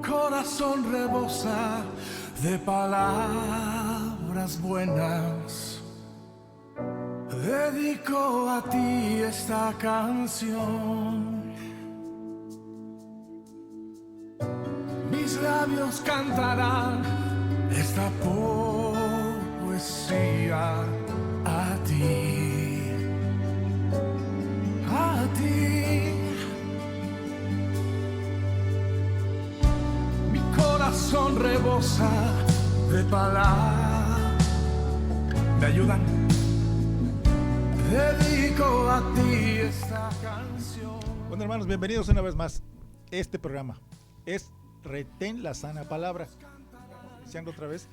corazón rebosa de palabras buenas. Dedico a ti esta canción. Mis labios cantarán esta poesía a ti, a ti. Mi corazón rebosa de palabras. ¿Me ayudan? Dedico a ti esta canción. Bueno, hermanos, bienvenidos una vez más. Este programa es Retén la Sana Palabra. Iniciando otra vez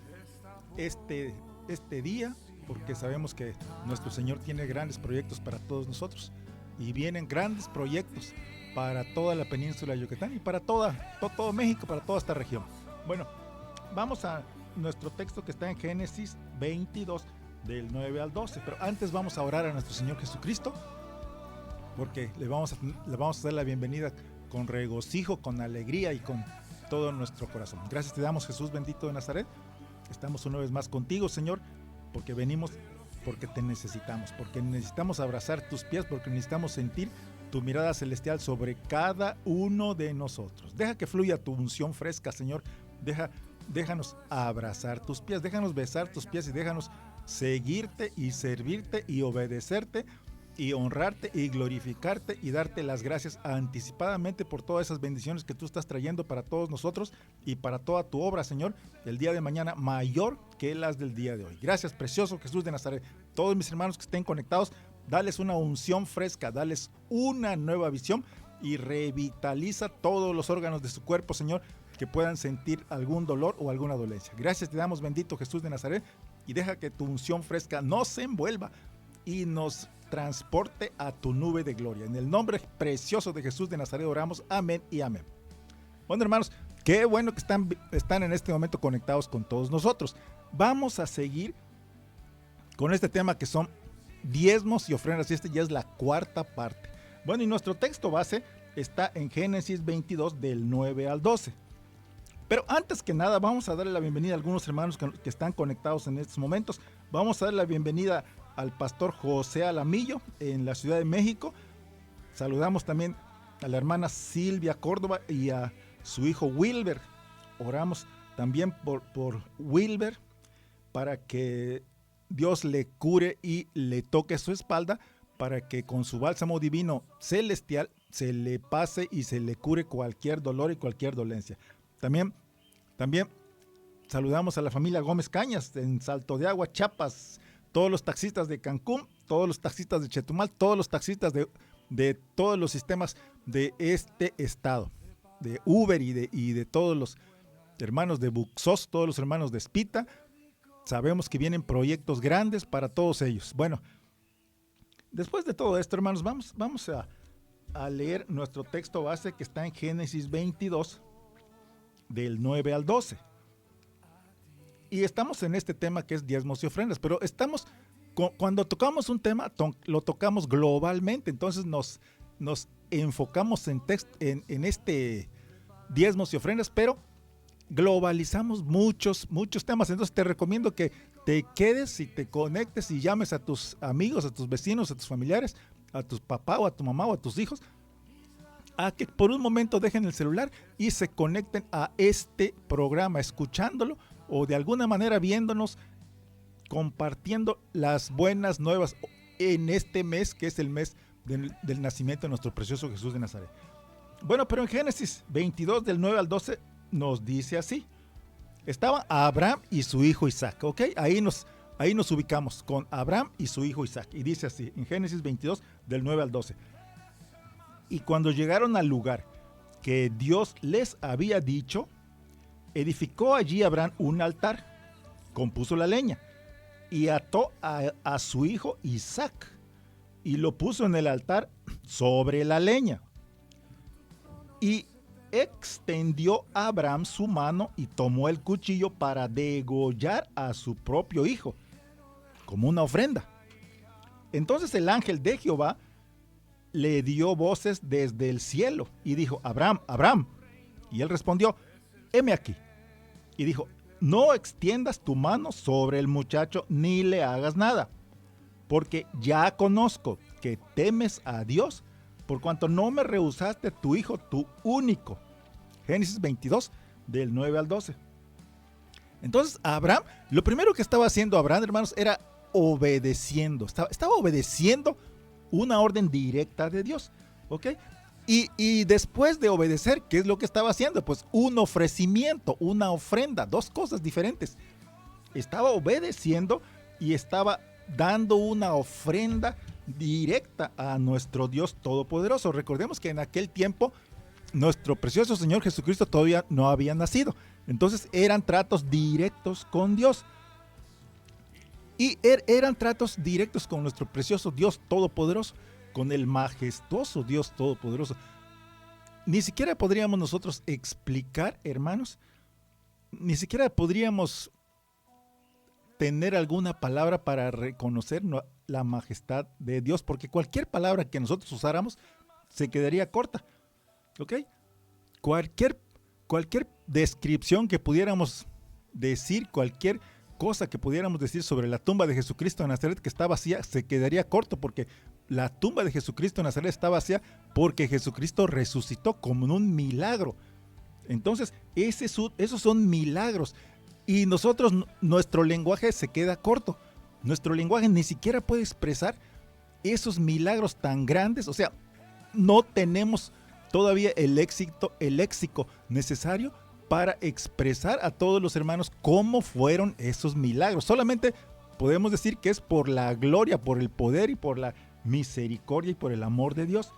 este día, porque sabemos que nuestro Señor tiene grandes proyectos para todos nosotros. Y vienen grandes proyectos para toda la península de Yucatán y para todo México, para toda esta región. Bueno, vamos a nuestro texto que está en Génesis 22, del 9 al 12. Pero antes vamos a orar a nuestro Señor Jesucristo, porque le vamos a dar la bienvenida con regocijo, con alegría y con todo nuestro corazón. Gracias te damos, Jesús bendito de Nazaret. Estamos una vez más contigo, Señor, porque venimos, porque te necesitamos, porque necesitamos abrazar tus pies, porque necesitamos sentir tu mirada celestial sobre cada uno de nosotros. Deja que fluya tu unción fresca, Señor. Déjanos abrazar tus pies, déjanos besar tus pies y déjanos seguirte y servirte y obedecerte y honrarte y glorificarte y darte las gracias anticipadamente por todas esas bendiciones que tú estás trayendo para todos nosotros y para toda tu obra, Señor, el día de mañana mayor que las del día de hoy. Gracias, precioso Jesús de Nazaret. Todos mis hermanos que estén conectados, dales una unción fresca, dales una nueva visión y revitaliza todos los órganos de su cuerpo, Señor, que puedan sentir algún dolor o alguna dolencia. Gracias te damos, bendito Jesús de Nazaret, y deja que tu unción fresca nos envuelva y nos transporte a tu nube de gloria. En el nombre precioso de Jesús de Nazaret oramos, amén y amén. Bueno, hermanos, qué bueno que están en este momento conectados con todos nosotros. Vamos a seguir con este tema que son diezmos y ofrendas, y este ya es la cuarta parte. Bueno, y nuestro texto base está en Génesis 22 del 9 al 12. Pero antes que nada, vamos a darle la bienvenida a algunos hermanos que están conectados en estos momentos. Vamos a darle la bienvenida al pastor José Alamillo en la Ciudad de México. Saludamos también a la hermana Silvia Córdoba y a su hijo Wilber. Oramos también por Wilber para que Dios le cure y le toque su espalda, para que con su bálsamo divino celestial se le pase y se le cure cualquier dolor y cualquier dolencia. También saludamos a la familia Gómez Cañas en Salto de Agua, Chiapas, todos los taxistas de Cancún, todos los taxistas de Chetumal, todos los taxistas de todos los sistemas de este estado, de Uber y de todos los hermanos de Buxos, todos los hermanos de Espita. Sabemos que vienen proyectos grandes para todos ellos. Bueno, después de todo esto, hermanos, vamos a leer nuestro texto base que está en Génesis 22, del 9 al 12. Y estamos en este tema que es diezmos y ofrendas, pero cuando tocamos un tema, lo tocamos globalmente, entonces nos enfocamos en este diezmos y ofrendas, pero globalizamos muchos temas. Entonces te recomiendo que te quedes y te conectes y llames a tus amigos, a tus vecinos, a tus familiares, a tus papás o a tu mamá o a tus hijos, a que por un momento dejen el celular y se conecten a este programa, escuchándolo o de alguna manera viéndonos, compartiendo las buenas nuevas en este mes que es el mes del nacimiento de nuestro precioso Jesús de Nazaret. Bueno, pero en Génesis 22 del 9 al 12 nos dice así: estaba Abraham y su hijo Isaac, ¿ok? Ahí nos ubicamos con Abraham y su hijo Isaac, y dice así en Génesis 22 del 9 al 12: y cuando llegaron al lugar que Dios les había dicho, edificó allí Abraham un altar, compuso la leña y ató a su hijo Isaac y lo puso en el altar sobre la leña. Y extendió Abraham su mano y tomó el cuchillo para degollar a su propio hijo, como una ofrenda. Entonces el ángel de Jehová le dio voces desde el cielo y dijo: Abraham, Abraham. Y él respondió: heme aquí. Y dijo, no extiendas tu mano sobre el muchacho ni le hagas nada, porque ya conozco que temes a Dios, por cuanto no me rehusaste tu hijo, tu único. Génesis 22, del 9 al 12. Entonces Abraham, lo primero que estaba haciendo Abraham, hermanos, era obedeciendo. Estaba obedeciendo una orden directa de Dios. ¿Ok? Y después de obedecer, ¿qué es lo que estaba haciendo? Pues un ofrecimiento, una ofrenda, dos cosas diferentes. Estaba obedeciendo y estaba dando una ofrenda directa a nuestro Dios Todopoderoso. Recordemos que en aquel tiempo nuestro precioso Señor Jesucristo todavía no había nacido. Entonces eran tratos directos con Dios. Y eran tratos directos con nuestro precioso Dios Todopoderoso, con el majestuoso Dios Todopoderoso. Ni siquiera podríamos nosotros explicar, hermanos, ni siquiera podríamos tener alguna palabra para reconocer la majestad de Dios, porque cualquier palabra que nosotros usáramos se quedaría corta. ¿Ok? Cualquier descripción que pudiéramos decir, cualquier cosa que pudiéramos decir sobre la tumba de Jesucristo de Nazaret que está vacía, se quedaría corto, porque la tumba de Jesucristo de Nazaret está vacía porque Jesucristo resucitó como en un milagro. Entonces, esos son milagros. Y nosotros, nuestro lenguaje se queda corto. Nuestro lenguaje ni siquiera puede expresar esos milagros tan grandes. O sea, no tenemos todavía el léxico necesario para expresar a todos los hermanos cómo fueron esos milagros. Solamente podemos decir que es por la gloria, por el poder y por la misericordia y por el amor de Dios.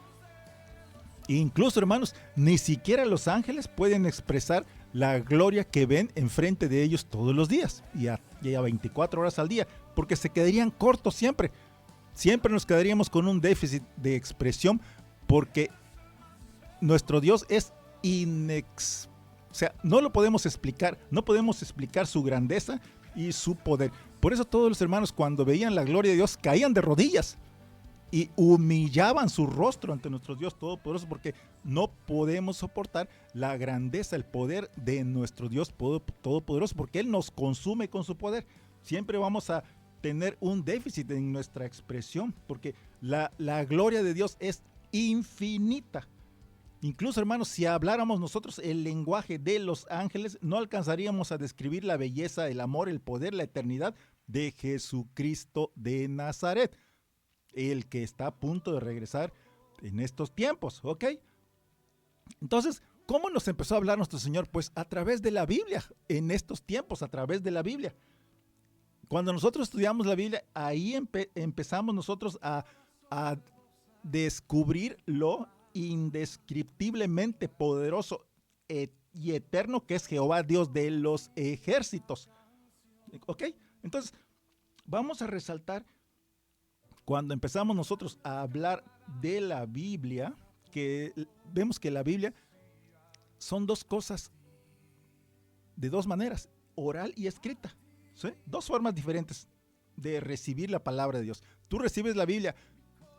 Incluso, hermanos, ni siquiera los ángeles pueden expresar la gloria que ven enfrente de ellos todos los días y a 24 horas al día, porque se quedarían cortos siempre. Siempre nos quedaríamos con un déficit de expresión, porque nuestro Dios es o sea, no lo podemos explicar, no podemos explicar su grandeza y su poder. Por eso todos los hermanos, cuando veían la gloria de Dios, caían de rodillas y humillaban su rostro ante nuestro Dios Todopoderoso, porque no podemos soportar la grandeza, el poder de nuestro Dios Todopoderoso, porque Él nos consume con su poder. Siempre vamos a tener un déficit en nuestra expresión, porque la gloria de Dios es infinita. Incluso, hermanos, si habláramos nosotros el lenguaje de los ángeles, no alcanzaríamos a describir la belleza, el amor, el poder, la eternidad de Jesucristo de Nazaret, el que está a punto de regresar en estos tiempos, ¿ok? Entonces, ¿cómo nos empezó a hablar nuestro Señor? Pues a través de la Biblia, en estos tiempos, a través de la Biblia. Cuando nosotros estudiamos la Biblia, ahí empezamos nosotros a descubrir lo indescriptiblemente poderoso y eterno que es Jehová, Dios de los ejércitos. ¿Ok? Entonces, vamos a resaltar, cuando empezamos nosotros a hablar de la Biblia, que vemos que la Biblia son dos cosas de dos maneras, oral y escrita. ¿Sí? Dos formas diferentes de recibir la palabra de Dios. Tú recibes la Biblia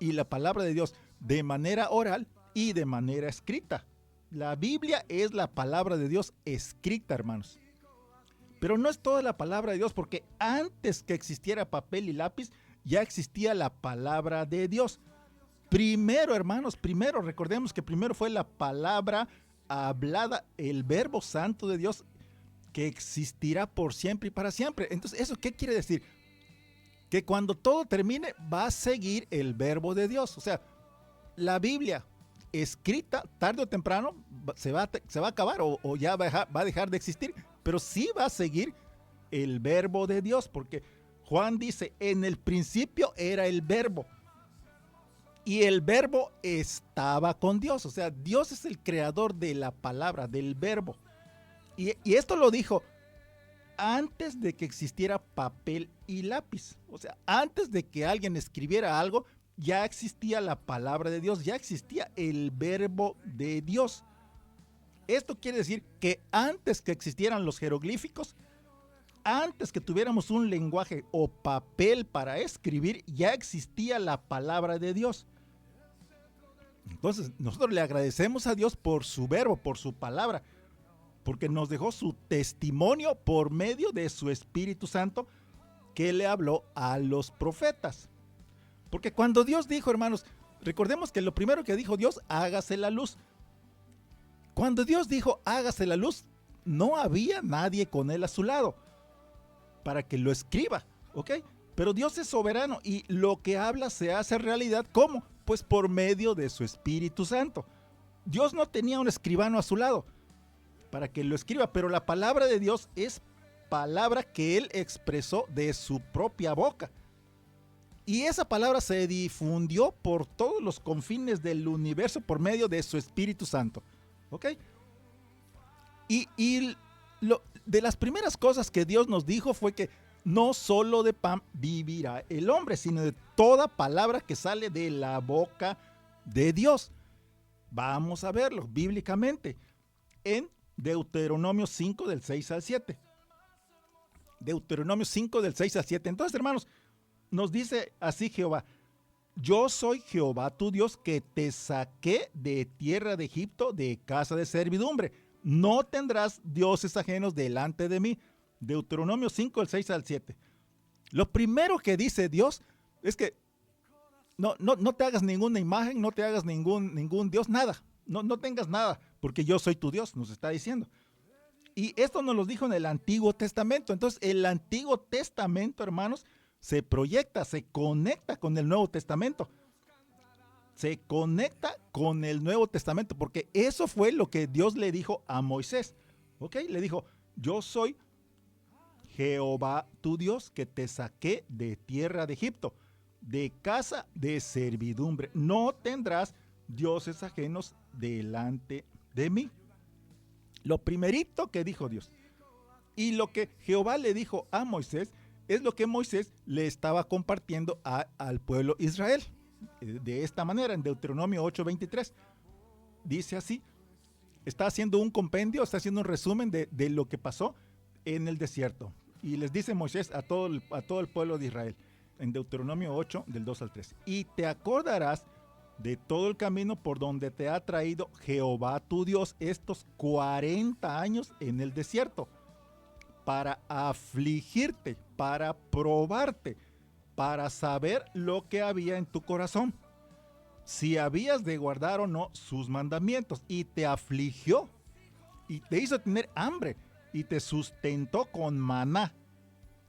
y la palabra de Dios de manera oral y de manera escrita. La Biblia es la palabra de Dios escrita, hermanos. Pero no es toda la palabra de Dios, porque antes que existiera papel y lápiz, ya existía la palabra de Dios. Primero, hermanos, recordemos que primero fue la palabra hablada, el verbo santo de Dios, que existirá por siempre y para siempre. Entonces, ¿eso qué quiere decir? Que cuando todo termine, va a seguir el verbo de Dios. O sea, la Biblia escrita, tarde o temprano, se va a acabar o ya va a dejar de existir, pero sí va a seguir el verbo de Dios, porque Juan dice, en el principio era el verbo, y el verbo estaba con Dios. O sea, Dios es el creador de la palabra, del verbo. Y esto lo dijo antes de que existiera papel y lápiz. O sea, antes de que alguien escribiera algo, ya existía la palabra de Dios, ya existía el verbo de Dios. Esto quiere decir que antes que existieran los jeroglíficos, antes que tuviéramos un lenguaje o papel para escribir, ya existía la palabra de Dios. Entonces, nosotros le agradecemos a Dios por su verbo, por su palabra. porque nos dejó su testimonio por medio de su Espíritu Santo que le habló a los profetas. Porque cuando Dios dijo, hermanos, recordemos que lo primero que dijo Dios, hágase la luz. Cuando Dios dijo, hágase la luz, no había nadie con él a su lado para que lo escriba, ¿ok? Pero Dios es soberano y lo que habla se hace realidad, ¿cómo? Pues por medio de su Espíritu Santo. Dios no tenía un escribano a su lado para que lo escriba, pero la palabra de Dios es palabra que él expresó de su propia boca. Y esa palabra se difundió por todos los confines del universo por medio de su Espíritu Santo. ¿Ok? De las primeras cosas que Dios nos dijo fue que no solo de pan vivirá el hombre, sino de toda palabra que sale de la boca de Dios. Vamos a verlo bíblicamente en Deuteronomio 5 del 6 al 7. Deuteronomio 5 del 6 al 7. Entonces, hermanos, nos dice así Jehová: yo soy Jehová tu Dios que te saqué de tierra de Egipto, de casa de servidumbre. No tendrás dioses ajenos delante de mí. Deuteronomio 5 del 6 al 7. Lo primero que dice Dios es que no te hagas ninguna imagen, no te hagas ningún Dios, nada. No tengas nada, porque yo soy tu Dios, nos está diciendo. Y esto nos lo dijo en el Antiguo Testamento. Entonces, el Antiguo Testamento, hermanos, se proyecta, se conecta con el Nuevo Testamento. Se conecta con el Nuevo Testamento, porque eso fue lo que Dios le dijo a Moisés. ¿Ok? Le dijo, yo soy Jehová tu Dios que te saqué de tierra de Egipto, de casa de servidumbre. No tendrás dioses ajenos delante de mí. Lo primerito que dijo Dios. Y lo que Jehová le dijo a Moisés es lo que Moisés le estaba compartiendo al pueblo Israel. De esta manera, en Deuteronomio 8:23. Dice así, está haciendo un compendio, está haciendo un resumen de lo que pasó en el desierto. Y les dice Moisés a todo el pueblo de Israel, en Deuteronomio 8, del 2 al 3. Y te acordarás de todo el camino por donde te ha traído Jehová tu Dios estos 40 años en el desierto, para afligirte, para probarte, para saber lo que había en tu corazón, si habías de guardar o no sus mandamientos. Y te afligió, y te hizo tener hambre, y te sustentó con maná,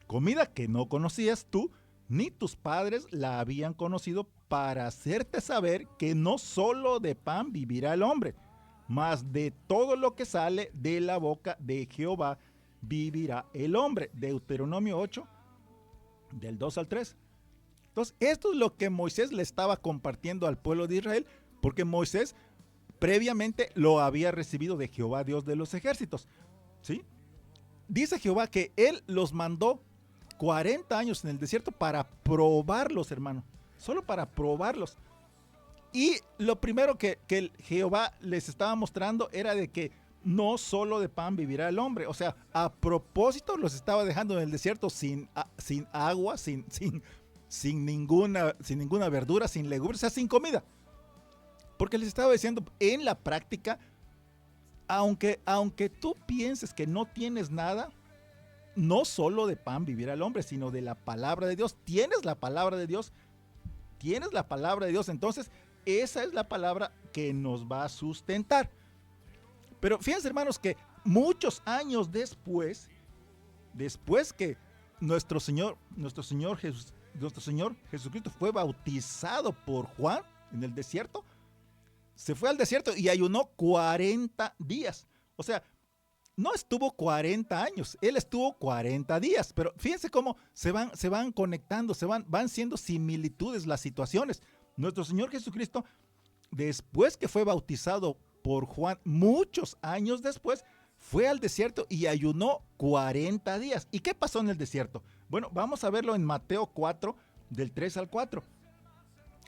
comida que no conocías tú, ni tus padres la habían conocido, para hacerte saber que no solo de pan vivirá el hombre, mas de todo lo que sale de la boca de Jehová vivirá el hombre. Deuteronomio 8, del 2 al 3. Entonces, esto es lo que Moisés le estaba compartiendo al pueblo de Israel, porque Moisés previamente lo había recibido de Jehová, Dios de los ejércitos. ¿Sí? Dice Jehová que él los mandó 40 años en el desierto para probarlos, hermano. Solo para probarlos. Y lo primero que Jehová les estaba mostrando era de que no solo de pan vivirá el hombre. O sea, a propósito los estaba dejando en el desierto sin agua, sin ninguna verdura, sin legumbres, o sea, sin comida. Porque les estaba diciendo, en la práctica, aunque tú pienses que no tienes nada, no solo de pan vivirá el hombre, sino de la palabra de Dios. Tienes la palabra de Dios. Tienes la palabra de Dios. Entonces, esa es la palabra que nos va a sustentar. Pero fíjense, hermanos, que muchos años después que nuestro Señor Jesucristo fue bautizado por Juan en el desierto, se fue al desierto y ayunó 40 días. O sea, no estuvo 40 años, él estuvo 40 días. Pero fíjense cómo se van conectando, van siendo similitudes las situaciones. Nuestro Señor Jesucristo, después que fue bautizado por Juan, muchos años después, fue al desierto y ayunó 40 días. ¿Y qué pasó en el desierto? Bueno, vamos a verlo en Mateo 4, del 3 al 4.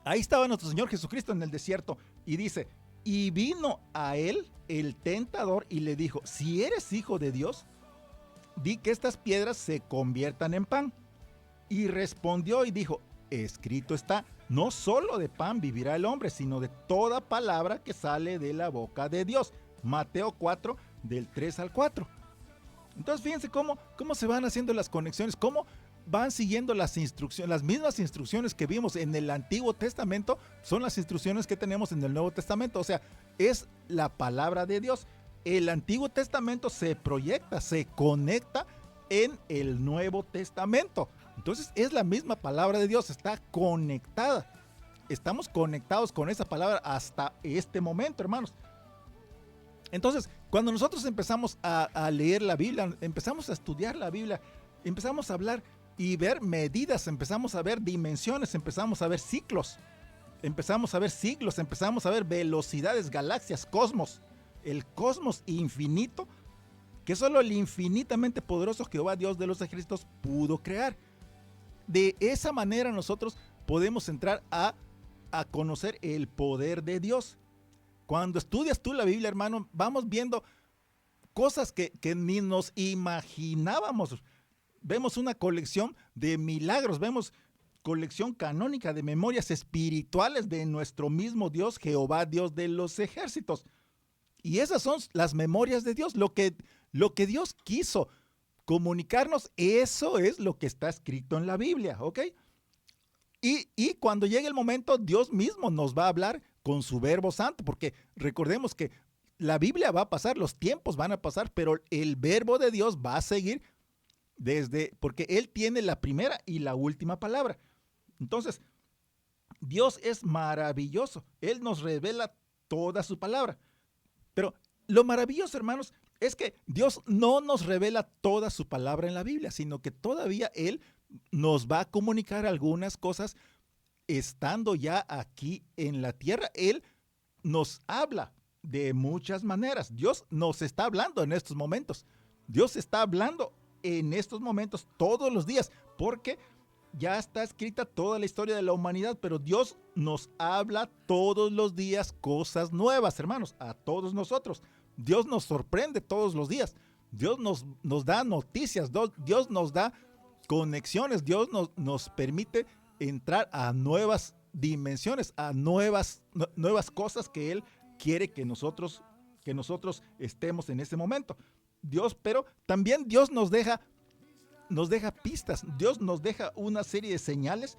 Ahí estaba nuestro Señor Jesucristo en el desierto y dice, y vino a él el tentador y le dijo, si eres hijo de Dios, di que estas piedras se conviertan en pan. Y respondió y dijo, escrito está, no solo de pan vivirá el hombre, sino de toda palabra que sale de la boca de Dios. Mateo 4, del 3 al 4. Entonces fíjense cómo se van haciendo las conexiones, cómo van siguiendo las instrucciones, las mismas instrucciones que vimos en el Antiguo Testamento son las instrucciones que tenemos en el Nuevo Testamento. O sea, es la palabra de Dios. El Antiguo Testamento se proyecta, se conecta en el Nuevo Testamento. Entonces es la misma palabra de Dios, está conectada. Estamos conectados con esa palabra hasta este momento, hermanos. Entonces, cuando nosotros empezamos a leer la Biblia, empezamos a estudiar la Biblia, empezamos a hablar y ver medidas, empezamos a ver dimensiones, empezamos a ver ciclos, empezamos a ver siglos, empezamos a ver velocidades, galaxias, cosmos, el cosmos infinito, que solo el infinitamente poderoso Jehová, Dios de los ejércitos, pudo crear. De esa manera nosotros podemos entrar a conocer el poder de Dios. Cuando estudias tú la Biblia, hermano, vamos viendo cosas que ni nos imaginábamos. Vemos una colección de milagros, vemos colección canónica de memorias espirituales de nuestro mismo Dios, Jehová, Dios de los ejércitos. Y esas son las memorias de Dios, lo que Dios quiso comunicarnos, eso es lo que está escrito en la Biblia, ¿ok? Y cuando llegue el momento, Dios mismo nos va a hablar con su verbo santo, porque recordemos que la Biblia va a pasar, los tiempos van a pasar, pero el verbo de Dios va a seguir porque Él tiene la primera y la última palabra. Entonces, Dios es maravilloso, Él nos revela toda su palabra. Pero lo maravilloso, hermanos, es que Dios no nos revela toda su palabra en la Biblia, sino que todavía Él nos va a comunicar algunas cosas estando ya aquí en la tierra. Él nos habla de muchas maneras. Dios nos está hablando en estos momentos. Dios está hablando en estos momentos todos los días, porque ya está escrita toda la historia de la humanidad, pero Dios nos habla todos los días cosas nuevas, hermanos, a todos nosotros. Dios nos sorprende todos los días. Dios nos da noticias, Dios nos da conexiones, Dios nos permite entrar a nuevas dimensiones, a nuevas cosas que Él quiere que nosotros estemos en ese momento. Pero también Dios nos deja pistas, Dios nos deja una serie de señales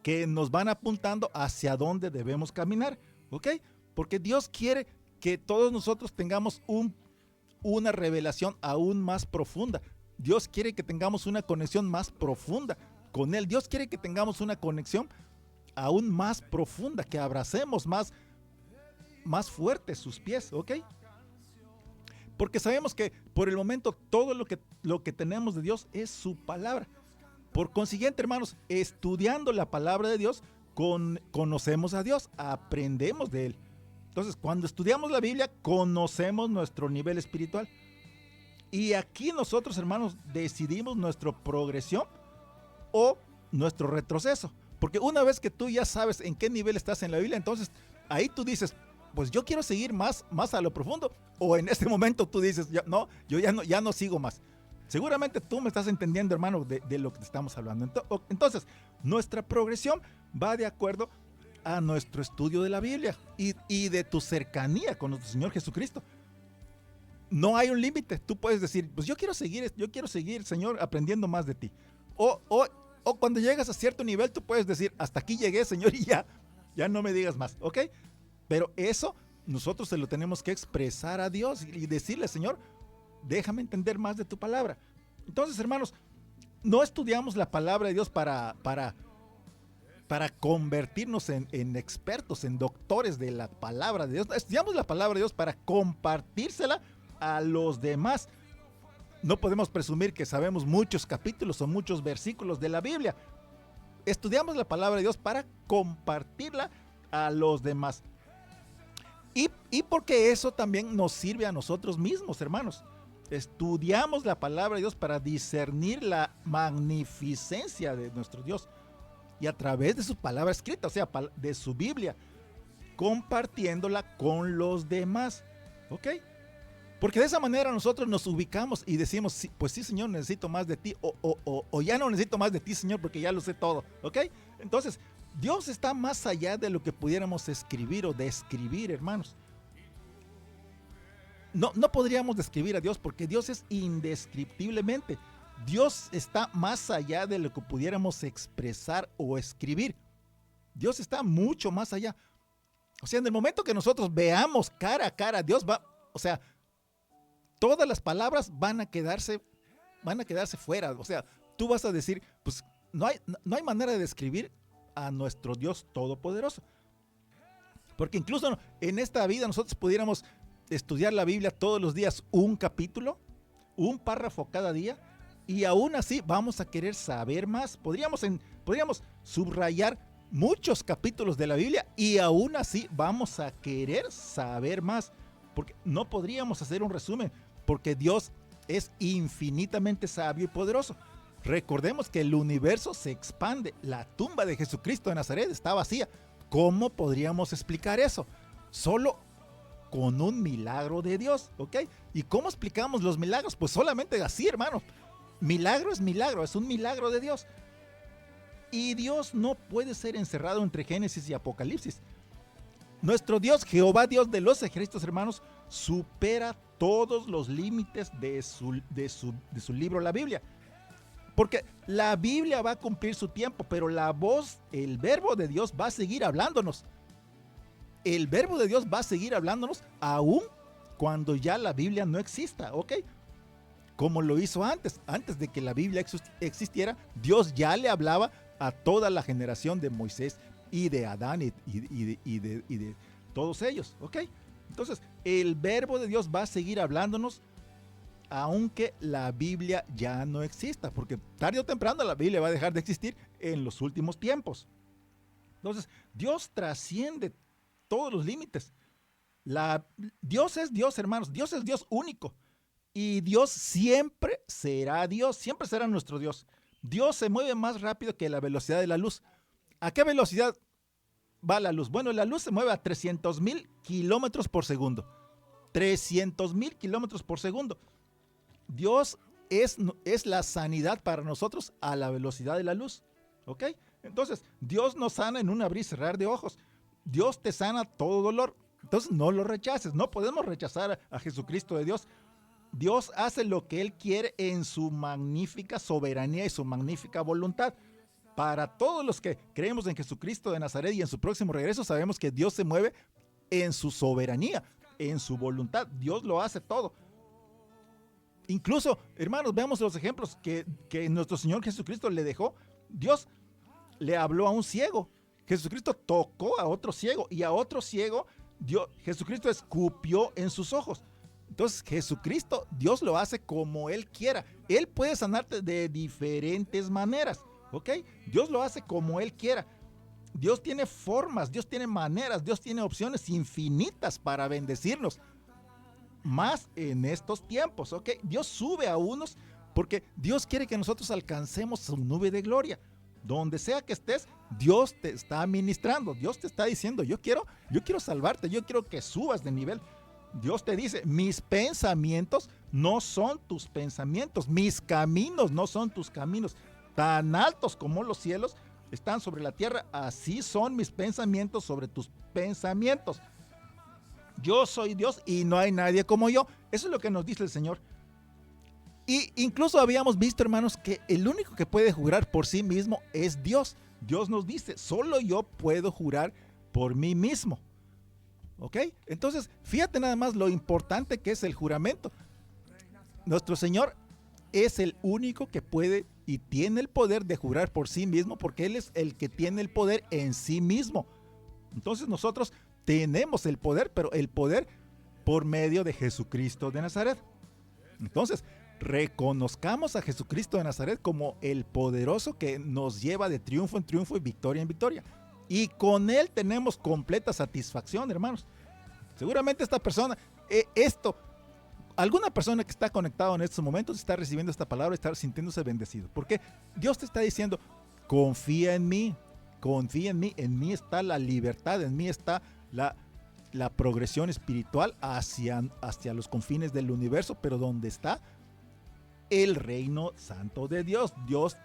que nos van apuntando hacia dónde debemos caminar, ¿ok? Porque Dios quiere que todos nosotros tengamos una revelación aún más profunda. Dios quiere que tengamos una conexión más profunda con Él. Dios quiere que tengamos una conexión aún más profunda, que abracemos más fuerte sus pies, ¿ok? Porque sabemos que por el momento todo lo que tenemos de Dios es su palabra. Por consiguiente, hermanos, estudiando la palabra de Dios, conocemos a Dios, aprendemos de Él. Entonces, cuando estudiamos la Biblia, conocemos nuestro nivel espiritual. Y aquí nosotros, hermanos, decidimos nuestra progresión o nuestro retroceso. Porque una vez que tú ya sabes en qué nivel estás en la Biblia, entonces ahí tú dices, pues yo quiero seguir más a lo profundo. O en este momento tú dices, yo ya no sigo más. Seguramente tú me estás entendiendo, hermano, de lo que te estamos hablando. Entonces, nuestra progresión va de acuerdo a nuestro estudio de la Biblia y de tu cercanía con nuestro Señor Jesucristo. No hay un límite. Tú puedes decir, pues yo quiero seguir, Señor, aprendiendo más de ti. O cuando llegas a cierto nivel, tú puedes decir, hasta aquí llegué, Señor, y ya no me digas más, ¿ok? Pero eso nosotros se lo tenemos que expresar a Dios y decirle, Señor, déjame entender más de tu palabra. Entonces, hermanos, no estudiamos la palabra de Dios para convertirnos en expertos, en doctores de la palabra de Dios. Estudiamos la palabra de Dios para compartírsela a los demás. No podemos presumir que sabemos muchos capítulos o muchos versículos de la Biblia. Estudiamos la palabra de Dios para compartirla a los demás. Y porque eso también nos sirve a nosotros mismos, hermanos. Estudiamos la palabra de Dios para discernir la magnificencia de nuestro Dios. Y a través de su palabra escrita, o sea, de su Biblia, compartiéndola con los demás. ¿Ok? Porque de esa manera nosotros nos ubicamos y decimos, sí, pues sí, Señor, necesito más de ti. O ya no necesito más de ti, Señor, porque ya lo sé todo. ¿Ok? Entonces, Dios está más allá de lo que pudiéramos escribir o describir, hermanos. no podríamos describir a Dios porque Dios es indescriptiblemente. Dios está más allá de lo que pudiéramos expresar o escribir. Dios está mucho más allá. O sea, en el momento que nosotros veamos cara a cara a Dios, o sea, todas las palabras van a quedarse fuera. O sea, tú vas a decir, pues no hay manera de describir a nuestro Dios todopoderoso. Porque incluso en esta vida nosotros pudiéramos estudiar la Biblia todos los días, un capítulo, un párrafo cada día, y aún así vamos a querer saber más. Podríamos subrayar muchos capítulos de la Biblia y aún así vamos a querer saber más, porque no podríamos hacer un resumen, porque Dios es infinitamente sabio y poderoso. Recordemos que el universo se expande, la tumba de Jesucristo de Nazaret está vacía. ¿Cómo podríamos explicar eso? Solo con un milagro de Dios, ¿ok? ¿Y cómo explicamos los milagros? Pues solamente así, hermano. Milagro, es un milagro de Dios. Y Dios no puede ser encerrado entre Génesis y Apocalipsis. Nuestro Dios, Jehová Dios de los ejércitos, hermanos, supera todos los límites de su libro, la Biblia. Porque la Biblia va a cumplir su tiempo, pero la voz, el verbo de Dios va a seguir hablándonos. El verbo de Dios va a seguir hablándonos aún cuando ya la Biblia no exista, ¿ok? Como lo hizo antes de que la Biblia existiera, Dios ya le hablaba a toda la generación de Moisés y de Adán y de todos ellos, ¿ok? Entonces, el verbo de Dios va a seguir hablándonos aunque la Biblia ya no exista, porque tarde o temprano la Biblia va a dejar de existir en los últimos tiempos. Entonces, Dios trasciende todos los límites. Dios es Dios, hermanos. Dios es Dios único. Y Dios siempre será Dios, siempre será nuestro Dios. Dios se mueve más rápido que la velocidad de la luz. ¿A qué velocidad va la luz? Bueno, la luz se mueve a 300,000 kilómetros por segundo. 300,000 kilómetros por segundo. Dios es la sanidad para nosotros a la velocidad de la luz. ¿Ok? Entonces, Dios nos sana en un abrir y cerrar de ojos. Dios te sana todo dolor. Entonces, no lo rechaces. No podemos rechazar a Jesucristo de Dios. Dios hace lo que Él quiere en su magnífica soberanía y su magnífica voluntad. Para todos los que creemos en Jesucristo de Nazaret y en su próximo regreso, sabemos que Dios se mueve en su soberanía, en su voluntad. Dios lo hace todo. Incluso, hermanos, veamos los ejemplos que nuestro Señor Jesucristo le dejó. Dios le habló a un ciego. Jesucristo tocó a otro ciego y a otro ciego Jesucristo escupió en sus ojos. Entonces, Jesucristo, Dios lo hace como Él quiera. Él puede sanarte de diferentes maneras, ¿ok? Dios lo hace como Él quiera. Dios tiene formas, Dios tiene maneras, Dios tiene opciones infinitas para bendecirnos. Más en estos tiempos, ¿ok? Dios sube a unos porque Dios quiere que nosotros alcancemos su nube de gloria. Donde sea que estés, Dios te está ministrando. Dios te está diciendo, yo quiero salvarte, yo quiero que subas de nivel. Dios te dice, mis pensamientos no son tus pensamientos, mis caminos no son tus caminos. Tan altos como los cielos están sobre la tierra, así son mis pensamientos sobre tus pensamientos. Yo soy Dios y no hay nadie como yo. Eso es lo que nos dice el Señor. Y incluso habíamos visto, hermanos, que el único que puede jurar por sí mismo es Dios. Dios nos dice, solo yo puedo jurar por mí mismo. ¿Ok? Entonces, fíjate nada más lo importante que es el juramento. Nuestro Señor es el único que puede y tiene el poder de jurar por sí mismo, porque Él es el que tiene el poder en sí mismo. Entonces nosotros tenemos el poder, pero el poder por medio de Jesucristo de Nazaret. Entonces, reconozcamos a Jesucristo de Nazaret como el poderoso que nos lleva de triunfo en triunfo y victoria en victoria. Y con Él tenemos completa satisfacción, hermanos. Seguramente esta persona, alguna persona que está conectado en estos momentos está recibiendo esta palabra, está sintiéndose bendecido. Porque Dios te está diciendo, confía en mí, en mí está la libertad, en mí está la progresión espiritual hacia los confines del universo, pero donde está el reino santo de Dios. Dios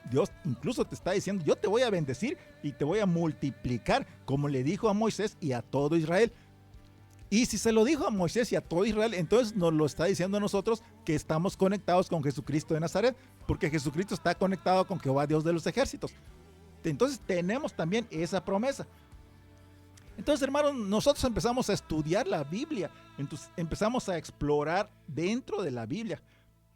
incluso te está diciendo, yo te voy a bendecir y te voy a multiplicar, como le dijo a Moisés y a todo Israel. Y si se lo dijo a Moisés y a todo Israel, entonces nos lo está diciendo a nosotros que estamos conectados con Jesucristo de Nazaret, porque Jesucristo está conectado con Jehová Dios de los ejércitos. Entonces tenemos también esa promesa. Entonces, hermanos, nosotros empezamos a estudiar la Biblia, entonces empezamos a explorar dentro de la Biblia,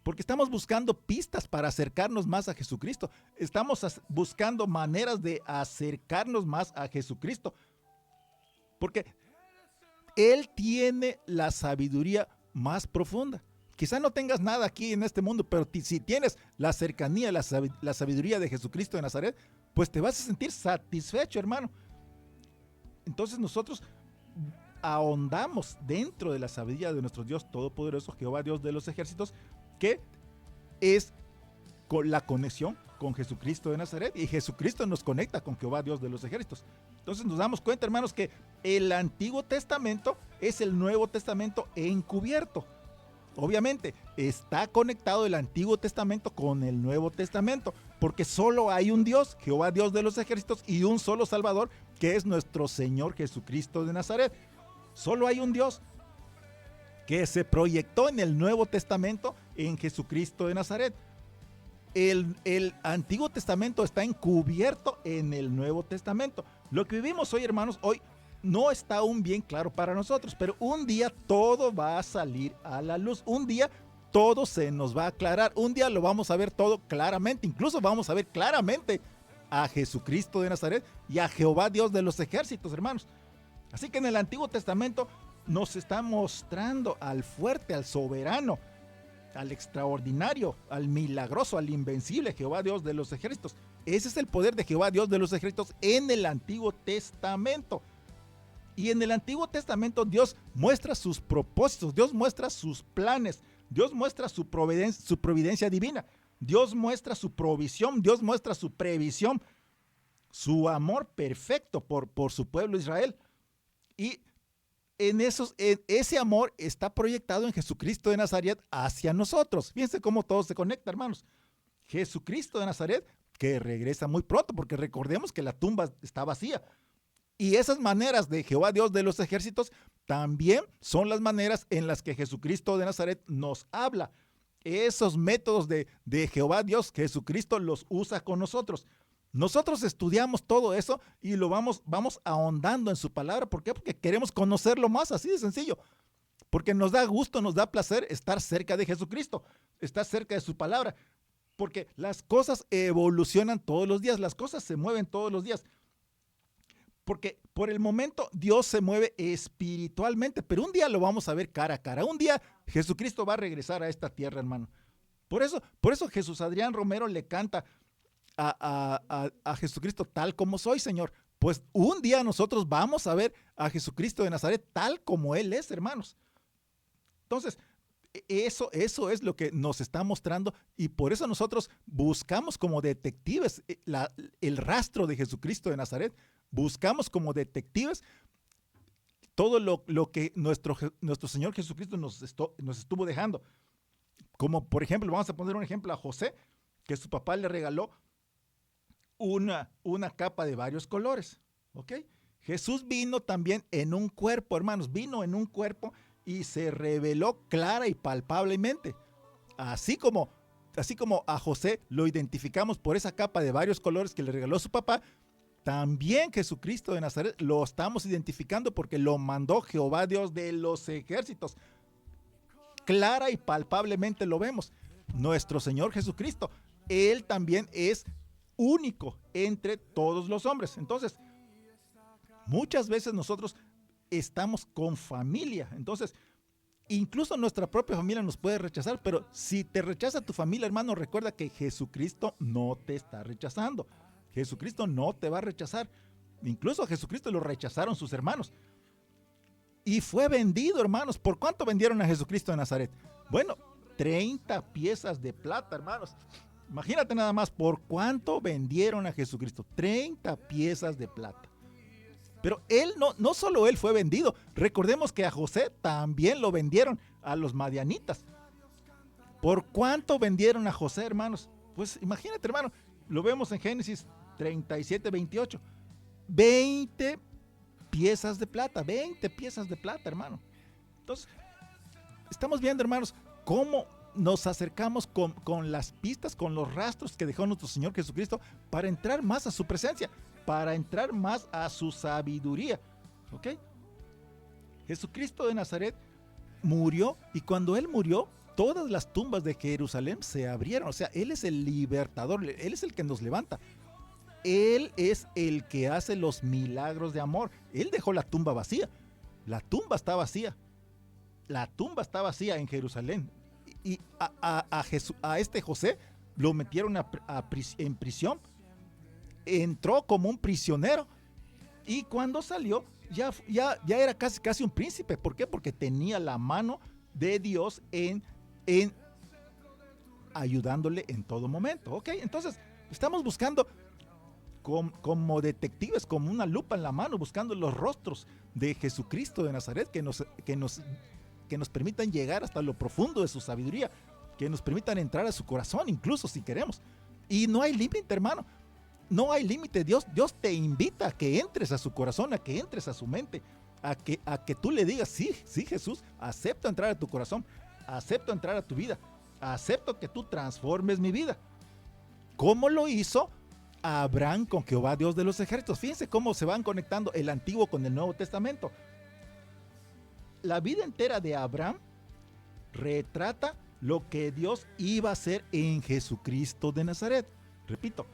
porque estamos buscando pistas para acercarnos más a Jesucristo. Estamos buscando maneras de acercarnos más a Jesucristo, porque Él tiene la sabiduría más profunda. Quizá no tengas nada aquí en este mundo, pero si tienes la cercanía, la sabiduría de Jesucristo de Nazaret, pues te vas a sentir satisfecho, hermano. Entonces nosotros ahondamos dentro de la sabiduría de nuestro Dios Todopoderoso, Jehová Dios de los ejércitos, que es con la conexión con Jesucristo de Nazaret, y Jesucristo nos conecta con Jehová Dios de los ejércitos. Entonces nos damos cuenta, hermanos, que el Antiguo Testamento es el Nuevo Testamento encubierto. Obviamente está conectado el Antiguo Testamento con el Nuevo Testamento, porque solo hay un Dios, Jehová Dios de los ejércitos, y un solo Salvador, que es nuestro Señor Jesucristo de Nazaret. Solo hay un Dios que se proyectó en el Nuevo Testamento en Jesucristo de Nazaret. El Antiguo Testamento está encubierto en el Nuevo Testamento. Lo que vivimos hoy, hermanos, hoy no está aún bien claro para nosotros, pero un día todo va a salir a la luz. Un día todo se nos va a aclarar. Un día lo vamos a ver todo claramente. Incluso vamos a ver claramente a Jesucristo de Nazaret y a Jehová Dios de los ejércitos, hermanos. Así que en el Antiguo Testamento nos está mostrando al fuerte, al soberano, al extraordinario, al milagroso, al invencible Jehová Dios de los ejércitos. Ese es el poder de Jehová Dios de los ejércitos en el Antiguo Testamento. Y en el Antiguo Testamento Dios muestra sus propósitos, Dios muestra sus planes, Dios muestra su providencia divina, Dios muestra su provisión, Dios muestra su previsión, su amor perfecto por su pueblo Israel. Y ese amor está proyectado en Jesucristo de Nazaret hacia nosotros. Fíjense cómo todo se conecta, hermanos. Jesucristo de Nazaret, que regresa muy pronto, porque recordemos que la tumba está vacía. Y esas maneras de Jehová Dios de los ejércitos también son las maneras en las que Jesucristo de Nazaret nos habla. Esos métodos de Jehová Dios, Jesucristo los usa con nosotros. Nosotros estudiamos todo eso y lo vamos ahondando en su palabra. ¿Por qué? Porque queremos conocerlo más, así de sencillo. Porque nos da gusto, nos da placer estar cerca de Jesucristo, estar cerca de su palabra. Porque las cosas evolucionan todos los días, las cosas se mueven todos los días. Porque por el momento Dios se mueve espiritualmente, pero un día lo vamos a ver cara a cara. Un día Jesucristo va a regresar a esta tierra, hermano. Por eso Jesús Adrián Romero le canta a Jesucristo: tal como soy, Señor. Pues un día nosotros vamos a ver a Jesucristo de Nazaret tal como Él es, hermanos. Entonces, eso es lo que nos está mostrando, y por eso nosotros buscamos como detectives el rastro de Jesucristo de Nazaret. Buscamos como detectives todo lo que nuestro Señor Jesucristo nos estuvo dejando. Como por ejemplo, vamos a poner un ejemplo a José, que su papá le regaló una capa de varios colores. ¿Ok? Jesús vino también en un cuerpo, hermanos, vino en un cuerpo y se reveló clara y palpablemente. Así como a José lo identificamos por esa capa de varios colores que le regaló su papá, también Jesucristo de Nazaret lo estamos identificando porque lo mandó Jehová Dios de los ejércitos. Clara y palpablemente lo vemos. Nuestro Señor Jesucristo, Él también es único entre todos los hombres. Entonces, muchas veces nosotros estamos con familia. Entonces, incluso nuestra propia familia nos puede rechazar, pero si te rechaza tu familia, hermano, recuerda que Jesucristo no te está rechazando. Jesucristo no te va a rechazar. Incluso a Jesucristo lo rechazaron sus hermanos. Y fue vendido, hermanos. ¿Por cuánto vendieron a Jesucristo de Nazaret? Bueno, 30 piezas de plata, hermanos. Imagínate nada más por cuánto vendieron a Jesucristo. 30 piezas de plata. Pero él no solo él fue vendido. Recordemos que a José también lo vendieron a los madianitas. ¿Por cuánto vendieron a José, hermanos? Pues imagínate, hermano. Lo vemos en Génesis 37, 28. 20 piezas de plata, 20 piezas de plata, hermano. Entonces, estamos viendo, hermanos, cómo nos acercamos con las pistas, con los rastros que dejó nuestro Señor Jesucristo para entrar más a su presencia, para entrar más a su sabiduría. ¿Ok? Jesucristo de Nazaret murió, y cuando Él murió, todas las tumbas de Jerusalén se abrieron. O sea, Él es el libertador, Él es el que nos levanta. Él es el que hace los milagros de amor. Él dejó la tumba vacía. La tumba está vacía. La tumba está vacía en Jerusalén. Y a este José lo metieron en prisión. Entró como un prisionero. Y cuando salió, ya era casi un príncipe. ¿Por qué? Porque tenía la mano de Dios en ayudándole en todo momento. ¿Ok? Entonces, estamos buscando como detectives, como una lupa en la mano, buscando los rostros de Jesucristo de Nazaret que nos permitan llegar hasta lo profundo de su sabiduría, que nos permitan entrar a su corazón, incluso si queremos. Y no hay límite, hermano. No hay límite. Dios te invita a que entres a su corazón, a que entres a su mente, a que tú le digas, sí, Jesús, acepto entrar a tu corazón, acepto entrar a tu vida, acepto que tú transformes mi vida. ¿Cómo lo hizo Abraham con Jehová Dios de los ejércitos? Fíjense cómo se van conectando el Antiguo con el Nuevo Testamento. La vida entera de Abraham retrata lo que Dios iba a hacer en Jesucristo de Nazaret. Repito,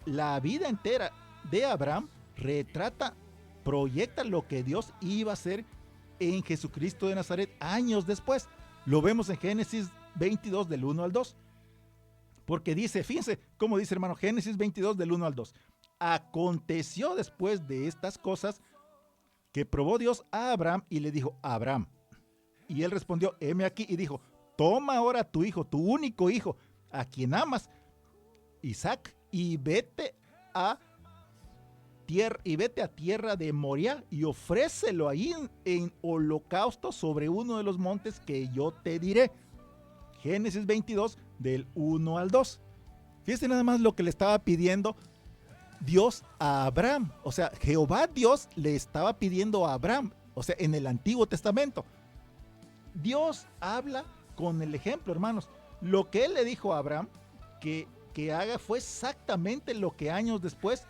la vida entera de Abraham proyecta lo que Dios iba a hacer en Jesucristo de Nazaret años después. Lo vemos en Génesis 22 del 1 al 2. Porque dice, fíjense cómo dice, hermano, Génesis 22 del 1 al 2. Aconteció después de estas cosas que probó Dios a Abraham y le dijo, Abraham. Y él respondió, heme aquí, y dijo, toma ahora a tu hijo, tu único hijo, a quien amas, Isaac, y vete a tierra de Moriah y ofrécelo ahí en holocausto sobre uno de los montes que yo te diré. Génesis 22 del 1 al 2. Fíjense nada más lo que le estaba pidiendo Dios a Abraham. O sea, Jehová Dios le estaba pidiendo a Abraham. O sea, en el Antiguo Testamento. Dios habla con el ejemplo, hermanos. Lo que él le dijo a Abraham que haga fue exactamente lo que años después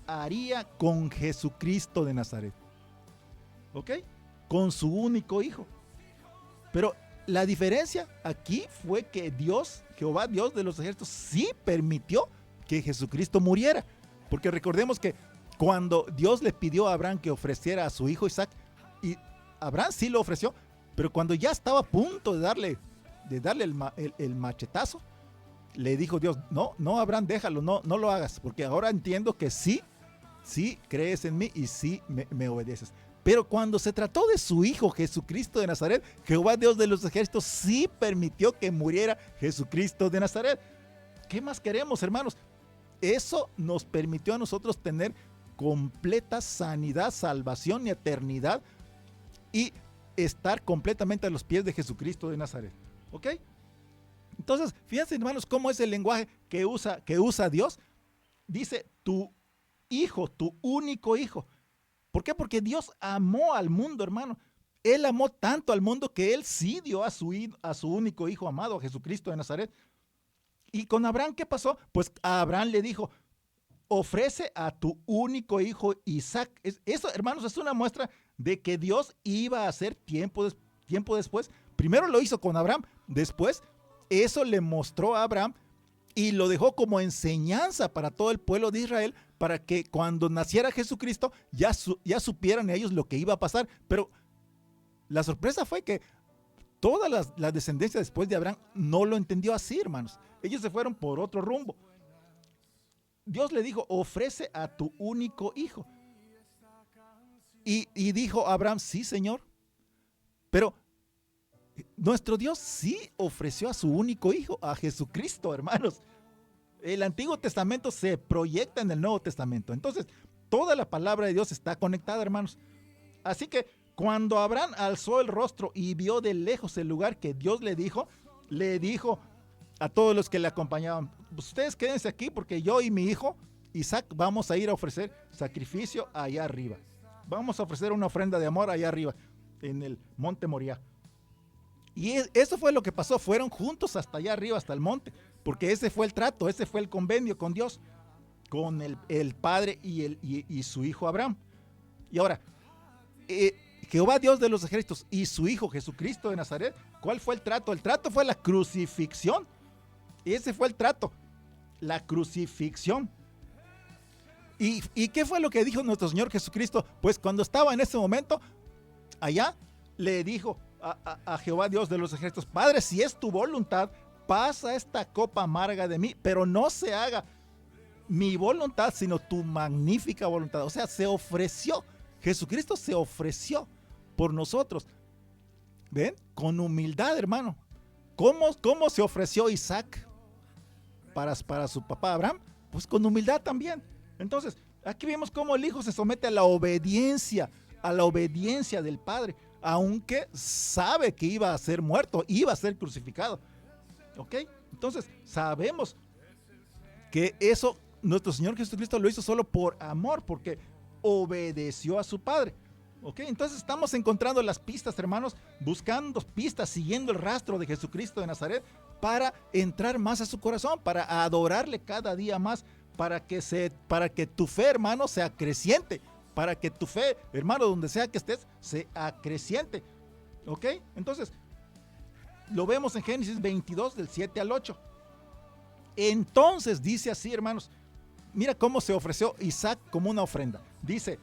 haría con Jesucristo de Nazaret. ¿Ok? Con su único hijo. Pero la diferencia aquí fue que Dios, Jehová Dios de los ejércitos, sí permitió que Jesucristo muriera. Porque recordemos que cuando Dios le pidió a Abraham que ofreciera a su hijo Isaac, y Abraham sí lo ofreció, pero cuando ya estaba a punto de darle el machetazo, le dijo Dios, no Abraham, déjalo, no lo hagas, porque ahora entiendo que sí crees en mí y sí me obedeces. Pero cuando se trató de su hijo Jesucristo de Nazaret, Jehová Dios de los ejércitos sí permitió que muriera Jesucristo de Nazaret. ¿Qué más queremos, hermanos? Eso nos permitió a nosotros tener completa sanidad, salvación y eternidad y estar completamente a los pies de Jesucristo de Nazaret. ¿Ok? Entonces, fíjense, hermanos, cómo es el lenguaje que usa Dios. Dice, tu hijo, tu único hijo. ¿Por qué? Porque Dios amó al mundo, hermano. Él amó tanto al mundo que Él sí dio a su único hijo amado, a Jesucristo de Nazaret. ¿Y con Abraham qué pasó? Pues a Abraham le dijo, ofrece a tu único hijo Isaac. Eso, hermanos, es una muestra de que Dios iba a hacer tiempo después. Primero lo hizo con Abraham, después eso le mostró a Abraham y lo dejó como enseñanza para todo el pueblo de Israel, para que cuando naciera Jesucristo ya supieran ellos lo que iba a pasar. Pero la sorpresa fue que toda la descendencia después de Abraham no lo entendió así, hermanos. Ellos se fueron por otro rumbo. Dios le dijo, ofrece a tu único hijo. Y dijo Abraham, sí, Señor. Pero nuestro Dios sí ofreció a su único hijo, a Jesucristo, hermanos. El Antiguo Testamento se proyecta en el Nuevo Testamento. Entonces, toda la palabra de Dios está conectada, hermanos. Así que cuando Abraham alzó el rostro y vio de lejos el lugar que Dios le dijo a todos los que le acompañaban, ustedes quédense aquí porque yo y mi hijo Isaac vamos a ir a ofrecer sacrificio allá arriba. Vamos a ofrecer una ofrenda de amor allá arriba. en el monte Moriah. Y eso fue lo que pasó, fueron juntos hasta allá arriba, hasta el monte, porque ese fue el trato, ese fue el convenio con Dios, con el padre y su hijo Abraham. Y ahora, Jehová Dios de los ejércitos y su hijo Jesucristo de Nazaret, ¿cuál fue el trato? El trato fue la crucifixión. Ese fue el trato, la crucifixión. ¿Y qué fue lo que dijo nuestro Señor Jesucristo? Pues cuando estaba en ese momento, allá, le dijo a Jehová Dios de los ejércitos: Padre, si es tu voluntad, pasa esta copa amarga de mí, pero no se haga mi voluntad, sino tu magnífica voluntad. O sea, se ofreció, Jesucristo se ofreció por nosotros. ¿Ven? Con humildad, hermano. ¿Cómo se ofreció Isaac para su papá Abraham? Pues con humildad también. Entonces, aquí vemos cómo el hijo se somete a la obediencia del padre, aunque sabe que iba a ser muerto, iba a ser crucificado. ¿Ok? Entonces, sabemos que eso nuestro Señor Jesucristo lo hizo solo por amor, porque obedeció a su padre. ¿Ok? Entonces estamos encontrando las pistas, hermanos, buscando pistas, siguiendo el rastro de Jesucristo de Nazaret para entrar más a su corazón, para adorarle cada día más, para que tu fe, hermano, sea creciente, para que tu fe, hermano, donde sea que estés, sea creciente. ¿Ok? Entonces, lo vemos en Génesis 22, del 7 al 8. Entonces dice así, hermanos, mira cómo se ofreció Isaac como una ofrenda. Dice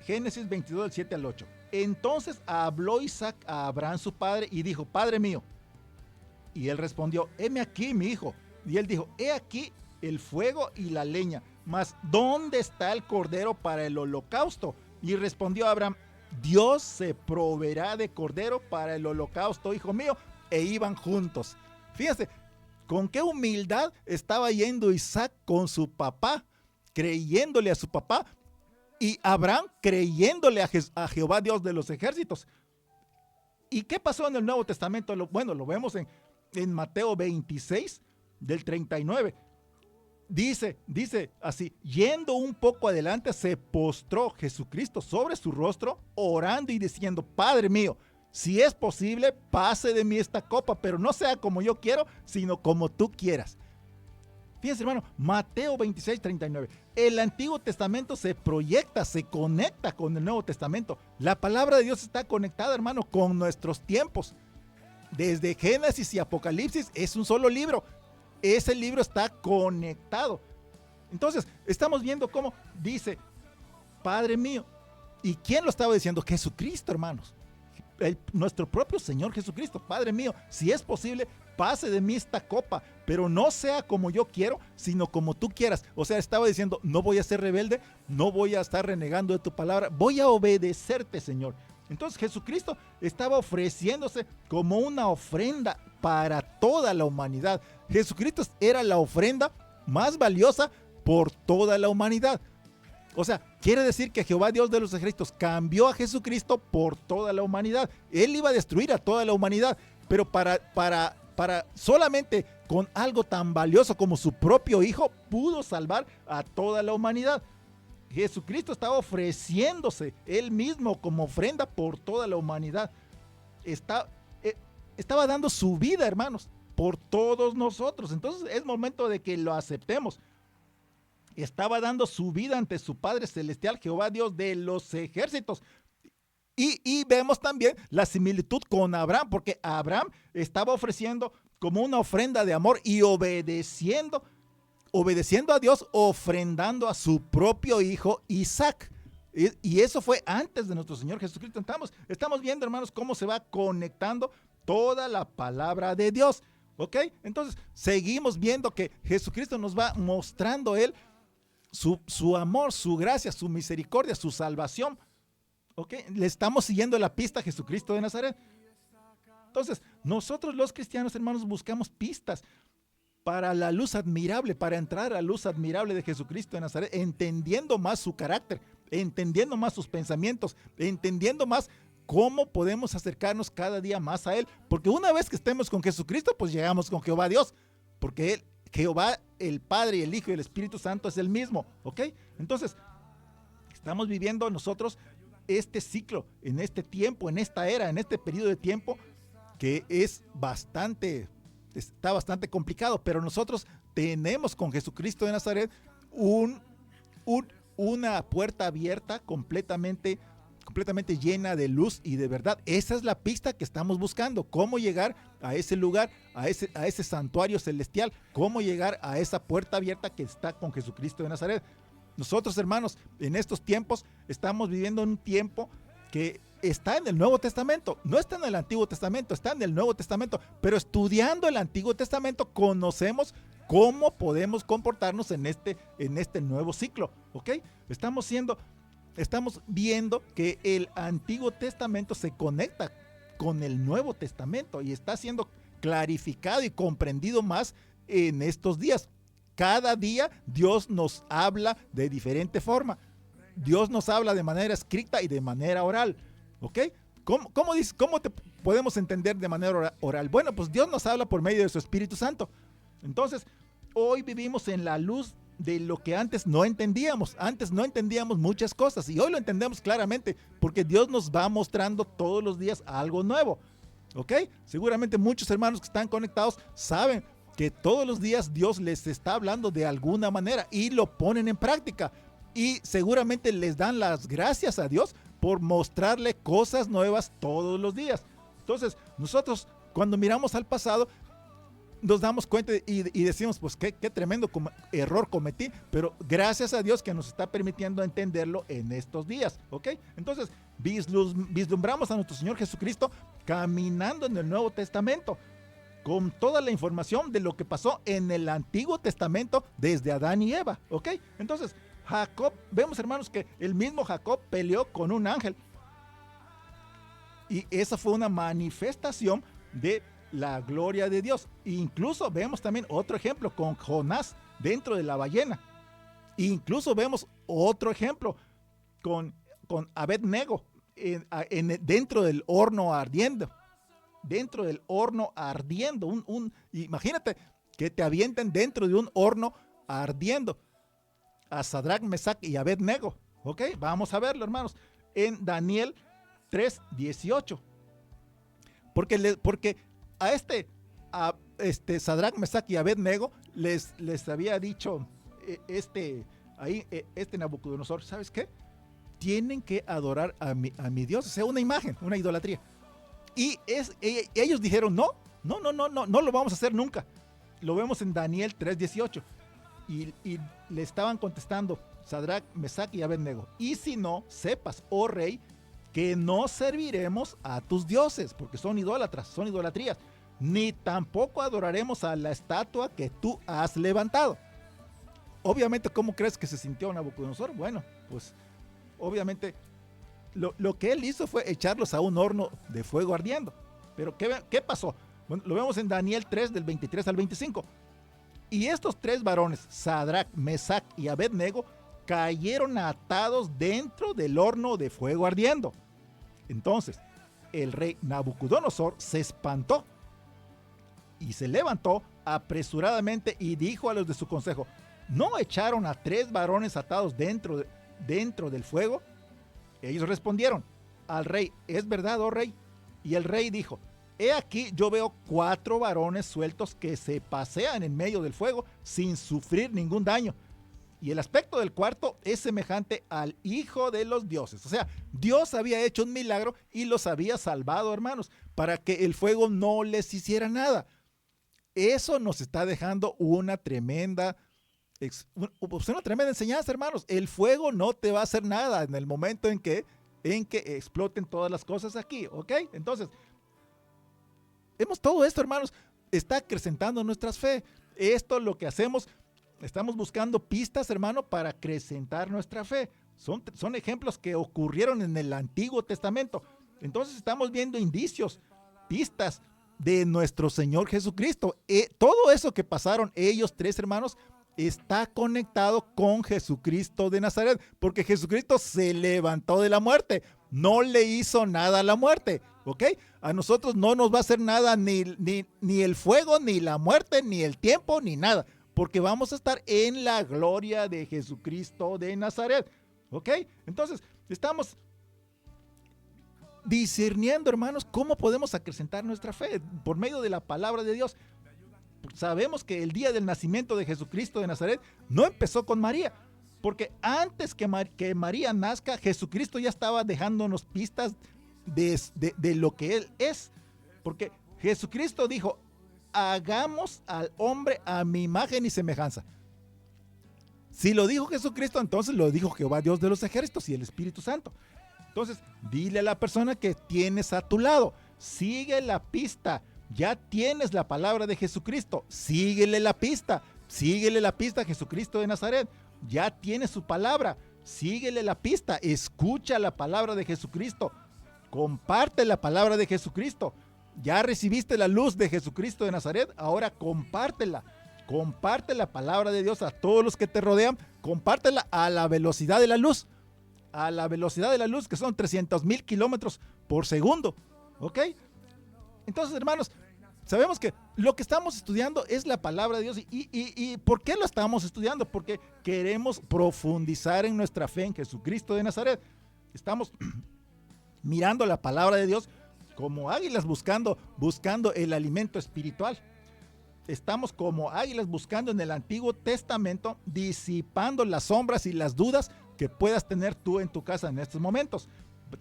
Génesis 22, del 7 al 8. Entonces habló Isaac a Abraham su padre y dijo: Padre mío. Y él respondió: heme aquí, mi hijo. Y él dijo: he aquí el fuego y la leña, mas ¿dónde está el cordero para el holocausto? Y respondió Abraham: Dios se proveerá de cordero para el holocausto, hijo mío. E iban juntos. Fíjense, con qué humildad estaba yendo Isaac con su papá, creyéndole a su papá, y Abraham creyéndole a Jehová Dios de los ejércitos. ¿Y qué pasó en el Nuevo Testamento? Bueno, lo vemos en Mateo 26, del 39. Dice así: yendo un poco adelante, se postró Jesucristo sobre su rostro, orando y diciendo: Padre mío, si es posible, pase de mí esta copa, pero no sea como yo quiero, sino como tú quieras. Fíjense, hermano, Mateo 26, 39. El Antiguo Testamento se proyecta, se conecta con el Nuevo Testamento. La palabra de Dios está conectada, hermano, con nuestros tiempos. Desde Génesis y Apocalipsis es un solo libro. Ese libro está conectado. Entonces, estamos viendo cómo dice: Padre mío. ¿Y quién lo estaba diciendo? Jesucristo, hermanos. Nuestro propio Señor Jesucristo. Padre mío, si es posible, pase de mí esta copa, pero no sea como yo quiero, sino como tú quieras. O sea, estaba diciendo: no voy a ser rebelde, no voy a estar renegando de tu palabra, voy a obedecerte, Señor. Entonces Jesucristo estaba ofreciéndose como una ofrenda para toda la humanidad. Jesucristo era la ofrenda más valiosa por toda la humanidad. O sea, quiere decir que Jehová Dios de los ejércitos cambió a Jesucristo por toda la humanidad. Él iba a destruir a toda la humanidad, pero para solamente con algo tan valioso como su propio hijo pudo salvar a toda la humanidad. Jesucristo estaba ofreciéndose él mismo como ofrenda por toda la humanidad. Estaba dando su vida, hermanos, por todos nosotros. Entonces es momento de que lo aceptemos. Estaba dando su vida ante su Padre Celestial, Jehová Dios de los ejércitos. Y vemos también la similitud con Abraham, porque Abraham estaba ofreciendo como una ofrenda de amor y obedeciendo a Dios, ofrendando a su propio hijo Isaac. Y eso fue antes de nuestro Señor Jesucristo. Estamos viendo, hermanos, cómo se va conectando toda la palabra de Dios. ¿Ok? Entonces, seguimos viendo que Jesucristo nos va mostrando Él su amor, su gracia, su misericordia, su salvación. ¿Ok? Le estamos siguiendo la pista a Jesucristo de Nazaret. Entonces, nosotros los cristianos, hermanos, buscamos pistas para la luz admirable, para entrar a la luz admirable de Jesucristo de Nazaret, entendiendo más su carácter, entendiendo más sus pensamientos, entendiendo más cómo podemos acercarnos cada día más a Él. Porque una vez que estemos con Jesucristo, pues llegamos con Jehová Dios, porque Jehová, el Padre y el Hijo y el Espíritu Santo es el mismo, ¿ok? Entonces, estamos viviendo nosotros este ciclo, en este tiempo, en esta era, en este periodo de tiempo que está bastante complicado, pero nosotros tenemos con Jesucristo de Nazaret una puerta abierta completamente llena de luz y de verdad. Esa es la pista que estamos buscando, cómo llegar a ese lugar, a ese santuario celestial, cómo llegar a esa puerta abierta que está con Jesucristo de Nazaret. Nosotros, hermanos, en estos tiempos estamos viviendo un tiempo que está en el Nuevo Testamento, no está en el Antiguo Testamento, está en el Nuevo Testamento, pero estudiando el Antiguo Testamento conocemos cómo podemos comportarnos en este nuevo ciclo, ¿ok? Estamos viendo que el Antiguo Testamento se conecta con el Nuevo Testamento y está siendo clarificado y comprendido más en estos días. Cada día Dios nos habla de diferente forma. Dios nos habla de manera escrita y de manera oral, ¿ok? ¿Cómo te podemos entender de manera oral? Bueno, pues Dios nos habla por medio de su Espíritu Santo. Entonces, hoy vivimos en la luz de lo que antes no entendíamos. Antes no entendíamos muchas cosas y hoy lo entendemos claramente porque Dios nos va mostrando todos los días algo nuevo, ¿ok? Seguramente muchos hermanos que están conectados saben que todos los días Dios les está hablando de alguna manera y lo ponen en práctica. Y seguramente les dan las gracias a Dios por mostrarle cosas nuevas todos los días. Entonces, nosotros cuando miramos al pasado, nos damos cuenta y decimos, pues qué tremendo error cometí, pero gracias a Dios que nos está permitiendo entenderlo en estos días, ¿ok? Entonces, vislumbramos a nuestro Señor Jesucristo caminando en el Nuevo Testamento, con toda la información de lo que pasó en el Antiguo Testamento desde Adán y Eva, ¿ok? Entonces, Jacob, vemos hermanos que el mismo Jacob peleó con un ángel y esa fue una manifestación de la gloria de Dios. Incluso vemos también otro ejemplo con Jonás dentro de la ballena. Incluso vemos otro ejemplo con Abed-Nego dentro del horno ardiendo. Dentro del horno ardiendo. Imagínate que te avienten dentro de un horno ardiendo a Sadrach, Mesach y Abed-Nego. ¿Ok? Vamos a verlo, hermanos. En Daniel 3:18. Porque a Sadrach, Mesach y Abed-Nego les había dicho Nabucodonosor, ¿sabes qué? Tienen que adorar a mi Dios, o sea, una imagen, una idolatría. Y ellos dijeron, no lo vamos a hacer nunca. Lo vemos en Daniel 3:18. Y le estaban contestando Sadrach, Mesach y Abed-Nego, y si no, sepas, oh rey, que no serviremos a tus dioses, porque son idólatras, son idolatrías, ni tampoco adoraremos a la estatua que tú has levantado. Obviamente, ¿cómo crees que se sintió Nabucodonosor? Bueno, pues obviamente lo que él hizo fue echarlos a un horno de fuego ardiendo. Pero ¿qué pasó? Bueno, lo vemos en Daniel 3 del 23 al 25. Y estos tres varones, Sadrach, Mesach y Abed-Nego, cayeron atados dentro del horno de fuego ardiendo. Entonces, el rey Nabucodonosor se espantó y se levantó apresuradamente y dijo a los de su consejo, ¿no echaron a tres varones atados dentro del fuego? Ellos respondieron al rey, ¿es verdad, oh rey? Y el rey dijo, he aquí yo veo 4 varones sueltos que se pasean en medio del fuego sin sufrir ningún daño. Y el aspecto del cuarto es semejante al Hijo de los dioses. O sea, Dios había hecho un milagro y los había salvado, hermanos, para que el fuego no les hiciera nada. Eso nos está dejando una tremenda enseñanza, hermanos. El fuego no te va a hacer nada en el momento en que exploten todas las cosas aquí, ¿ok? Entonces, todo esto, hermanos, está acrecentando nuestra fe. Esto es lo que hacemos. Estamos buscando pistas, hermano, para acrecentar nuestra fe. Son ejemplos que ocurrieron en el Antiguo Testamento. Entonces estamos viendo indicios, pistas de nuestro Señor Jesucristo. Todo eso que pasaron ellos tres hermanos está conectado con Jesucristo de Nazaret, porque Jesucristo se levantó de la muerte, no le hizo nada a la muerte, ¿ok? A nosotros no nos va a hacer nada ni el fuego, ni la muerte, ni el tiempo, ni nada, porque vamos a estar en la gloria de Jesucristo de Nazaret, ¿ok? Entonces, estamos discerniendo, hermanos, cómo podemos acrecentar nuestra fe por medio de la palabra de Dios. Sabemos que el día del nacimiento de Jesucristo de Nazaret no empezó con María, porque antes que María nazca, Jesucristo ya estaba dejándonos pistas de lo que Él es. Porque Jesucristo dijo, hagamos al hombre a mi imagen y semejanza. Si lo dijo Jesucristo, entonces lo dijo Jehová Dios de los ejércitos y el Espíritu Santo. Entonces, dile a la persona que tienes a tu lado, sigue la pista. Ya tienes la palabra de Jesucristo, síguele la pista a Jesucristo de Nazaret. Ya tienes su palabra, síguele la pista, escucha la palabra de Jesucristo, comparte la palabra de Jesucristo. Ya recibiste la luz de Jesucristo de Nazaret, ahora compártela. Comparte la palabra de Dios a todos los que te rodean, compártela a la velocidad de la luz, que son 300,000 kilómetros por segundo, ¿ok? Entonces, hermanos, sabemos que lo que estamos estudiando es la palabra de Dios. ¿Y por qué lo estamos estudiando? Porque queremos profundizar en nuestra fe en Jesucristo de Nazaret. Estamos mirando la palabra de Dios como águilas buscando el alimento espiritual. Estamos como águilas buscando en el Antiguo Testamento, disipando las sombras y las dudas que puedas tener tú en tu casa en estos momentos.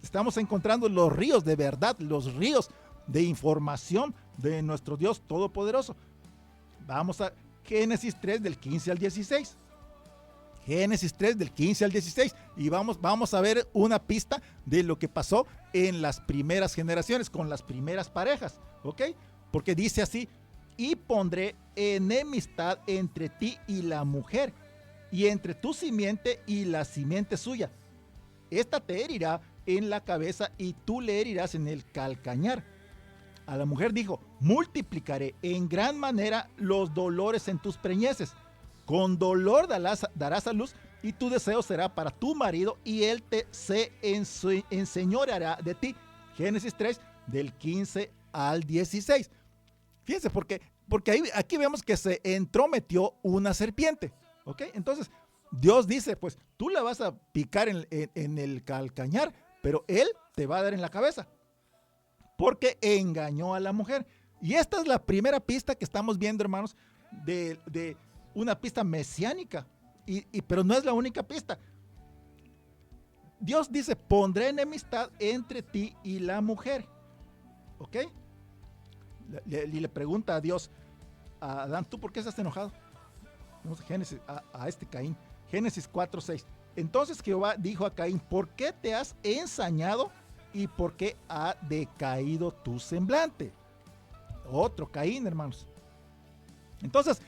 Estamos encontrando los ríos de verdad, los ríos de información de nuestro Dios Todopoderoso. Vamos a Génesis 3 del 15 al 16. Génesis 3 del 15 al 16 y vamos a ver una pista de lo que pasó en las primeras generaciones con las primeras parejas, ¿ok? Porque dice así: y pondré enemistad entre ti y la mujer, y entre tu simiente y la simiente suya. Esta te herirá en la cabeza y tú le herirás en el calcañar. A la mujer dijo: multiplicaré en gran manera los dolores en tus preñeces. Con dolor darás a luz, y tu deseo será para tu marido, y él se enseñoreará de ti. Génesis 3, del 15 al 16. Fíjense, porque aquí vemos que se entrometió una serpiente, ¿ok? Entonces, Dios dice, pues, tú la vas a picar en el calcañar, pero él te va a dar en la cabeza, porque engañó a la mujer. Y esta es la primera pista que estamos viendo, hermanos, de una pista mesiánica, pero no es la única pista. Dios dice: pondré enemistad entre ti y la mujer, ¿ok? Le pregunta a Dios a Adán: ¿tú por qué estás enojado? Vamos a Génesis, a este Caín, Génesis 4:6. Entonces Jehová dijo a Caín: ¿por qué te has ensañado y por qué ha decaído tu semblante? Otro Caín, hermanos. Entonces,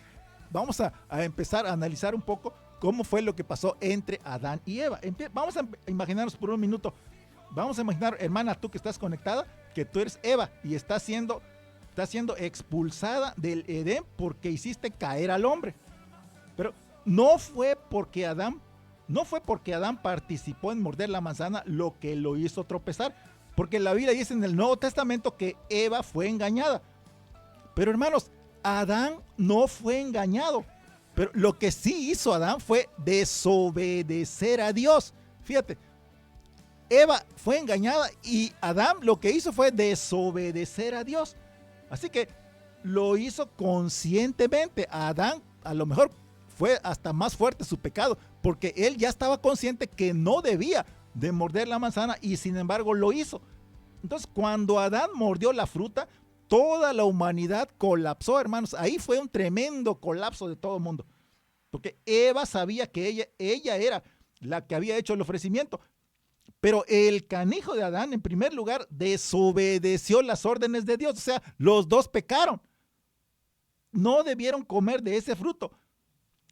vamos a empezar a analizar un poco cómo fue lo que pasó entre Adán y Eva. Vamos a imaginarnos por un minuto. Vamos a imaginar, hermana, tú que estás conectada, que tú eres Eva y está siendo expulsada del Edén porque hiciste caer al hombre. Pero no fue porque Adán participó en morder la manzana lo que lo hizo tropezar, porque la Biblia dice en el Nuevo Testamento que Eva fue engañada. Pero, hermanos, Adán no fue engañado, pero lo que sí hizo Adán fue desobedecer a Dios. Fíjate, Eva fue engañada y Adán lo que hizo fue desobedecer a Dios. Así que lo hizo conscientemente. A Adán a lo mejor fue hasta más fuerte su pecado, porque él ya estaba consciente que no debía de morder la manzana y sin embargo lo hizo. Entonces, cuando Adán mordió la fruta, toda la humanidad colapsó, hermanos. Ahí fue un tremendo colapso de todo el mundo, porque Eva sabía que ella era la que había hecho el ofrecimiento, pero el canijo de Adán, en primer lugar, desobedeció las órdenes de Dios. O sea, los dos pecaron. No debieron comer de ese fruto.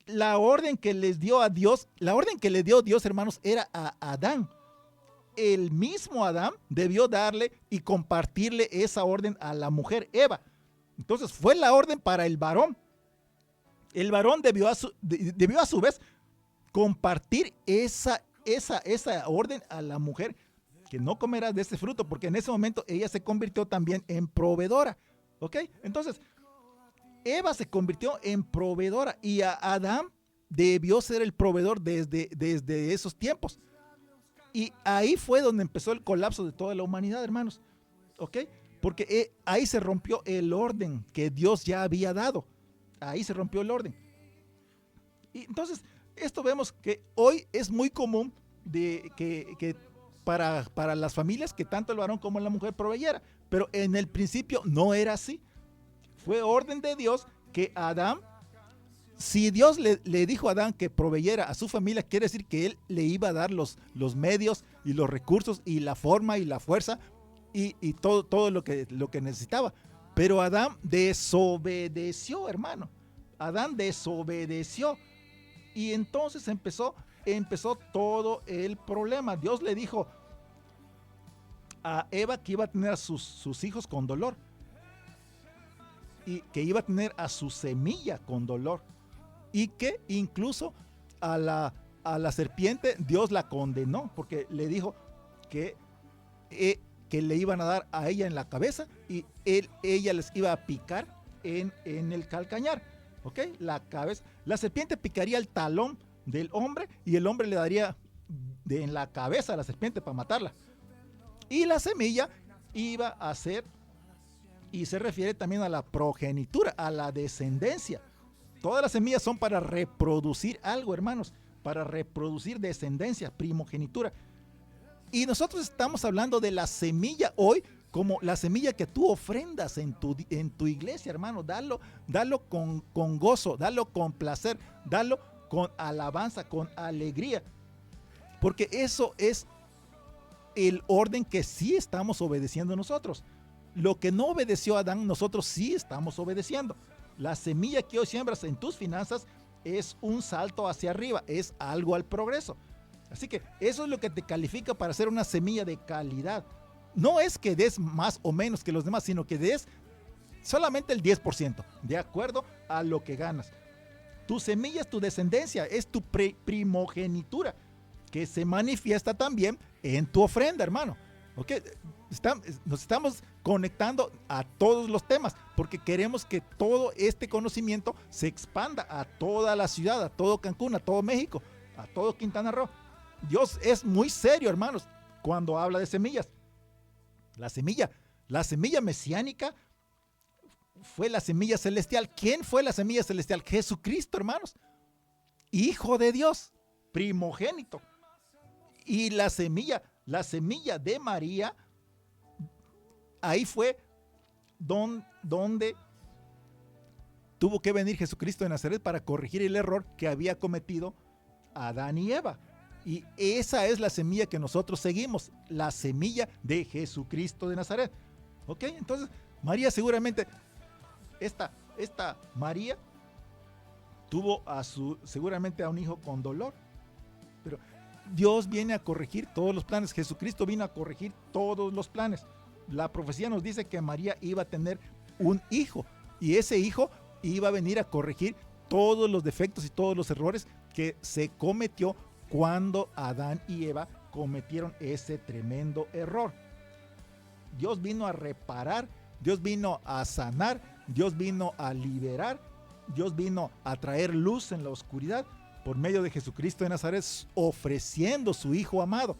La orden que les dio Dios, hermanos, era a Adán. El mismo Adán debió darle y compartirle esa orden a la mujer Eva. Entonces fue la orden para el varón. El varón debió a su vez compartir esa orden a la mujer, que no comerá de ese fruto, porque en ese momento ella se convirtió también en proveedora. ¿Ok? Entonces, Eva se convirtió en proveedora y Adán debió ser el proveedor desde esos tiempos. Y ahí fue donde empezó el colapso de toda la humanidad, hermanos. ¿Ok? Porque ahí se rompió el orden que Dios ya había dado. Ahí se rompió el orden. Y entonces, esto vemos que hoy es muy común que para las familias que tanto el varón como la mujer proveyera. Pero en el principio no era así. Fue orden de Dios que Adán, si Dios le dijo a Adán que proveyera a su familia, quiere decir que él le iba a dar los medios y los recursos y la forma y la fuerza y todo lo que necesitaba. Pero Adán desobedeció, hermano. Adán desobedeció. Y entonces empezó todo el problema. Dios le dijo a Eva que iba a tener a sus hijos con dolor. Y que iba a tener a su semilla con dolor. Y que incluso a la serpiente Dios la condenó, porque le dijo que le iban a dar a ella en la cabeza y ella les iba a picar en el calcañar. ¿Ok? La cabeza. La serpiente picaría el talón del hombre y el hombre le daría en la cabeza a la serpiente para matarla. Y la semilla iba a ser, y se refiere también a la progenitura, a la descendencia. Todas las semillas son para reproducir algo, hermanos, para reproducir descendencia, primogenitura. Y nosotros estamos hablando de la semilla hoy como la semilla que tú ofrendas en tu iglesia, hermano. Dalo con gozo, dalo con placer, dalo con alabanza, con alegría. Porque eso es el orden que sí estamos obedeciendo nosotros. Lo que no obedeció Adán, nosotros sí estamos obedeciendo. La semilla que hoy siembras en tus finanzas es un salto hacia arriba, es algo al progreso. Así que eso es lo que te califica para ser una semilla de calidad. No es que des más o menos que los demás, sino que des solamente el 10%, de acuerdo a lo que ganas. Tu semilla es tu descendencia, es tu primogenitura, que se manifiesta también en tu ofrenda, hermano. ¿Ok? Nos estamos conectando a todos los temas porque queremos que todo este conocimiento se expanda a toda la ciudad, a todo Cancún, a todo México, a todo Quintana Roo. Dios es muy serio, hermanos, cuando habla de semillas. La semilla mesiánica fue la semilla celestial. ¿Quién fue la semilla celestial? Jesucristo, hermanos. Hijo de Dios, primogénito. Y la semilla de María, ahí fue donde tuvo que venir Jesucristo de Nazaret para corregir el error que había cometido Adán y Eva. Y esa es la semilla que nosotros seguimos, la semilla de Jesucristo de Nazaret. ¿Ok? Entonces, María seguramente, esta María tuvo seguramente a un hijo con dolor. Pero Dios viene a corregir todos los planes. Jesucristo vino a corregir todos los planes. La profecía nos dice que María iba a tener un hijo. Y ese hijo iba a venir a corregir todos los defectos y todos los errores que se cometió cuando Adán y Eva cometieron ese tremendo error. Dios vino a reparar, Dios vino a sanar, Dios vino a liberar, Dios vino a traer luz en la oscuridad por medio de Jesucristo de Nazaret, ofreciendo su Hijo amado.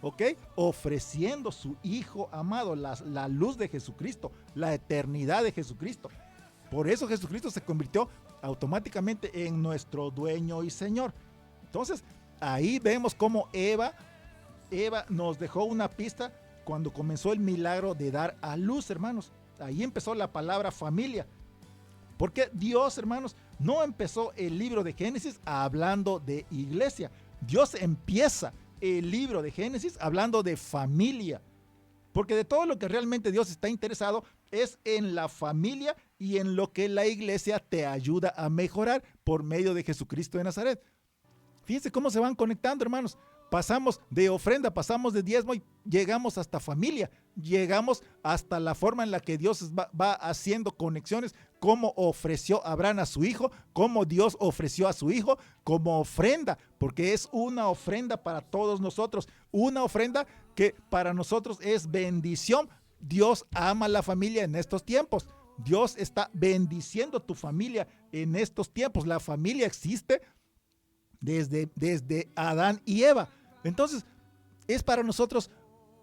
¿Ok? Ofreciendo su Hijo amado, la luz de Jesucristo, la eternidad de Jesucristo. Por eso Jesucristo se convirtió automáticamente en nuestro dueño y Señor. Entonces, ahí vemos cómo Eva nos dejó una pista cuando comenzó el milagro de dar a luz, hermanos. Ahí empezó la palabra familia. Porque Dios, hermanos, no empezó el libro de Génesis hablando de iglesia. Dios empieza el libro de Génesis hablando de familia. Porque de todo lo que realmente Dios está interesado es en la familia y en lo que la iglesia te ayuda a mejorar por medio de Jesucristo de Nazaret. Fíjense cómo se van conectando, hermanos. Pasamos de ofrenda, pasamos de diezmo y llegamos hasta familia. Llegamos hasta la forma en la que Dios va haciendo conexiones, cómo ofreció Abraham a su hijo, cómo Dios ofreció a su hijo como ofrenda, porque es una ofrenda para todos nosotros, una ofrenda que para nosotros es bendición. Dios ama la familia en estos tiempos. Dios está bendiciendo tu familia en estos tiempos. La familia existe desde Adán y Eva. Entonces, es para nosotros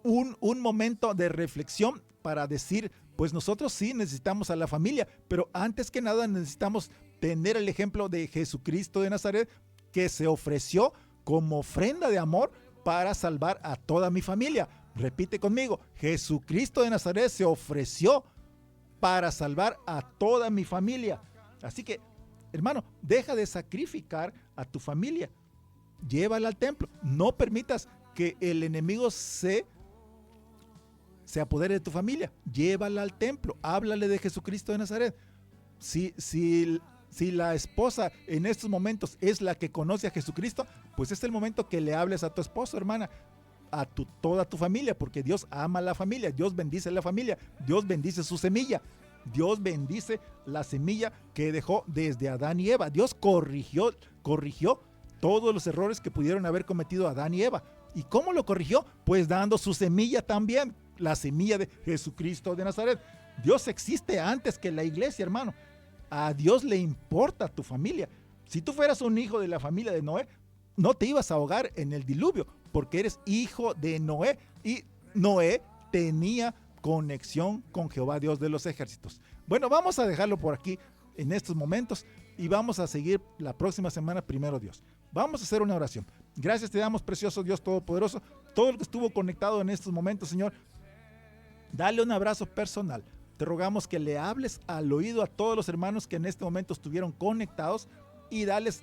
un momento de reflexión para decir, pues nosotros sí necesitamos a la familia, pero antes que nada necesitamos tener el ejemplo de Jesucristo de Nazaret, que se ofreció como ofrenda de amor para salvar a toda mi familia. Repite conmigo, Jesucristo de Nazaret se ofreció para salvar a toda mi familia. Así que, hermano, deja de sacrificar a tu familia. Llévala al templo. No permitas que el enemigo se apodere de tu familia. Llévala al templo. Háblale de Jesucristo de Nazaret. Si la esposa en estos momentos es la que conoce a Jesucristo, pues es el momento que le hables a tu esposo, hermana, a toda tu familia, porque Dios ama a la familia, Dios bendice a la familia, Dios bendice su semilla, Dios bendice la semilla que dejó desde Adán y Eva. Dios corrigió todos los errores que pudieron haber cometido Adán y Eva. ¿Y cómo lo corrigió? Pues dando su semilla también, la semilla de Jesucristo de Nazaret. Dios existe antes que la iglesia, hermano. A Dios le importa tu familia. Si tú fueras un hijo de la familia de Noé, no te ibas a ahogar en el diluvio, porque eres hijo de Noé. Y Noé tenía conexión con Jehová, Dios de los ejércitos. Bueno, vamos a dejarlo por aquí en estos momentos y vamos a seguir la próxima semana, primero Dios. Vamos a hacer una oración. Gracias te damos, precioso Dios Todopoderoso. Todo el que estuvo conectado en estos momentos, Señor, dale un abrazo personal. Te rogamos que le hables al oído a todos los hermanos que en este momento estuvieron conectados y dales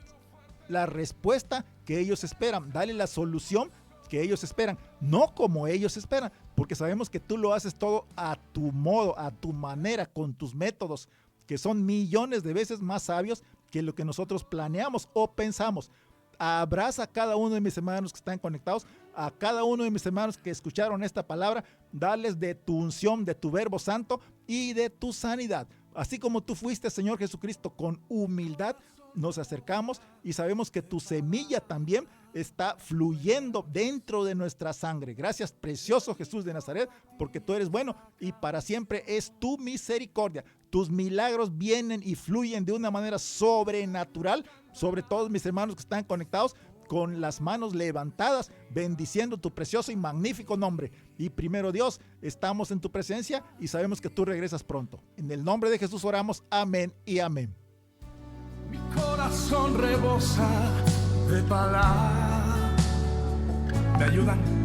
la respuesta que ellos esperan. Dale la solución que ellos esperan, no como ellos esperan, porque sabemos que tú lo haces todo a tu modo, a tu manera, con tus métodos, que son millones de veces más sabios que lo que nosotros planeamos o pensamos. Abraza a cada uno de mis hermanos que están conectados, a cada uno de mis hermanos que escucharon esta palabra, dales de tu unción, de tu verbo santo y de tu sanidad. Así como tú fuiste, Señor Jesucristo, con humildad, nos acercamos y sabemos que tu semilla también está fluyendo dentro de nuestra sangre. Gracias, precioso Jesús de Nazaret, porque tú eres bueno y para siempre es tu misericordia. Tus milagros vienen y fluyen de una manera sobrenatural sobre todos mis hermanos que están conectados, con las manos levantadas, bendiciendo tu precioso y magnífico nombre. Y primero Dios, estamos en tu presencia y sabemos que tú regresas pronto. En el nombre de Jesús oramos, amén y amén. Mi corazón rebosa de palabras, me ayudan